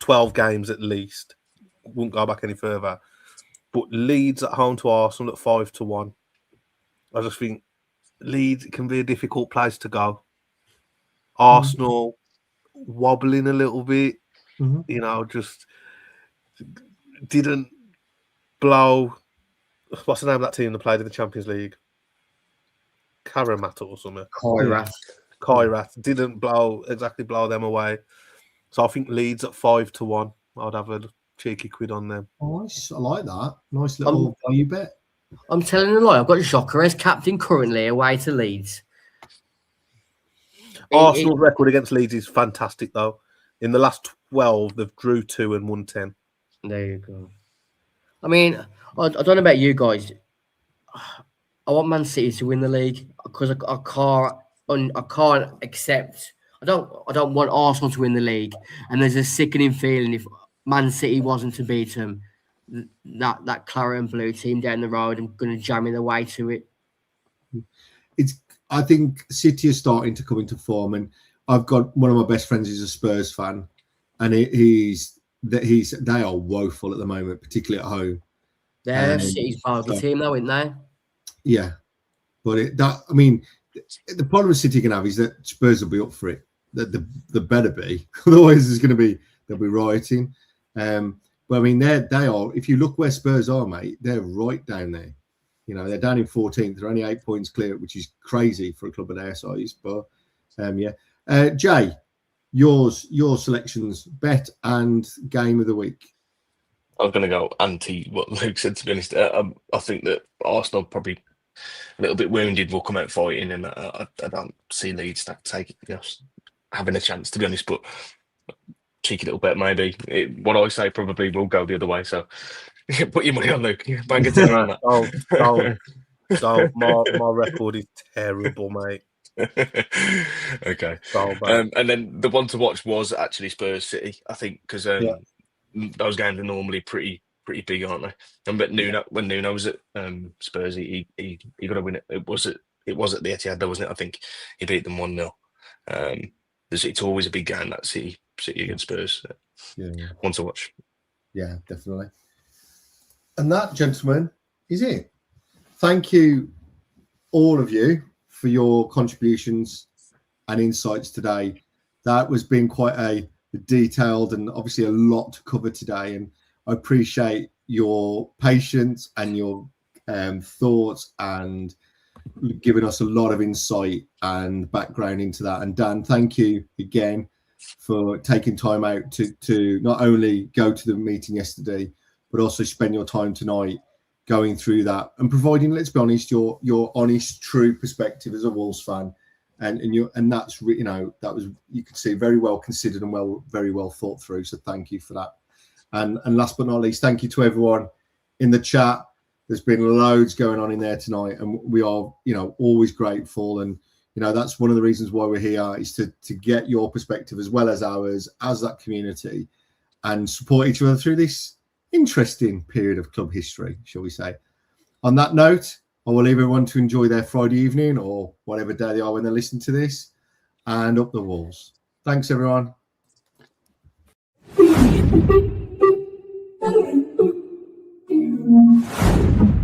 12 games at least. Wouldn't go back any further. But Leeds at home to Arsenal at 5-1. I just think Leeds can be a difficult place to go. Arsenal wobbling a little bit, just didn't blow. What's the name of that team that played in the Champions League? Karamat or something. Kairat didn't blow them away. So I think Leeds at 5-1. I'd have a cheeky quid on them. Nice, I like that. Nice little value bet. I'm telling a lie. I've got Xhaka as captain currently away to Leeds. Arsenal's record against Leeds is fantastic, though. In the last 12, they've drew 2 and won 10. There you go. I mean, I don't know about you guys. I want Man City to win the league because I can't accept. I don't want Arsenal to win the league, and there's a sickening feeling if Man City wasn't to beat them, that claret and blue team down the road and going to jam in the way to it. I think City is starting to come into form, and I've got one of my best friends is a Spurs fan, and they are woeful at the moment, particularly at home. They're City's bogey team, though, isn't they? Yeah, but the problem with City can have is that Spurs will be up for it. The better be, otherwise they'll be rioting. But I mean, they are. If you look where Spurs are, mate, they're right down there. They're down in 14th. They're only 8 points clear, which is crazy for a club of their size. But Jay, your selections, bet and game of the week. I was going to go anti what Luke said, to be honest. I think that Arsenal probably a little bit wounded will come out fighting, and I don't see Leeds having a chance, to be honest. But cheeky little bet, maybe. What I say probably will go the other way. So put your money on Luke. Bang it on that. So my record is terrible, mate. Okay. And then the one to watch was actually Spurs City, I think, because those games are normally pretty big, aren't they? And but when Nuno was at Spurs, he got to win it. It was at the Etihad, though, wasn't it? I think he beat them 1-0. It's always a big game, that City against Spurs. One to watch. Yeah, definitely. And that, gentlemen, is it. Thank you, all of you, for your contributions and insights today. That was been quite a detailed and obviously a lot to cover today, and I appreciate your patience and your thoughts and giving us a lot of insight and background into that. And Dan, thank you again for taking time out to not only go to the meeting yesterday, but also spend your time tonight going through that and providing, let's be honest, your honest, true perspective as a Wolves fan. And that's, that was, you could see, very well considered and very well thought through. So thank you for that. And last but not least, thank you to everyone in the chat. There's been loads going on in there tonight, and we are, always grateful. And, that's one of the reasons why we're here, is to get your perspective as well as ours, as that community, and support each other through this interesting period of club history, shall we say. On that note, I will leave everyone to enjoy their Friday evening or whatever day they are when they're listening to this, and up the Wolves. Thanks, everyone. Thank you.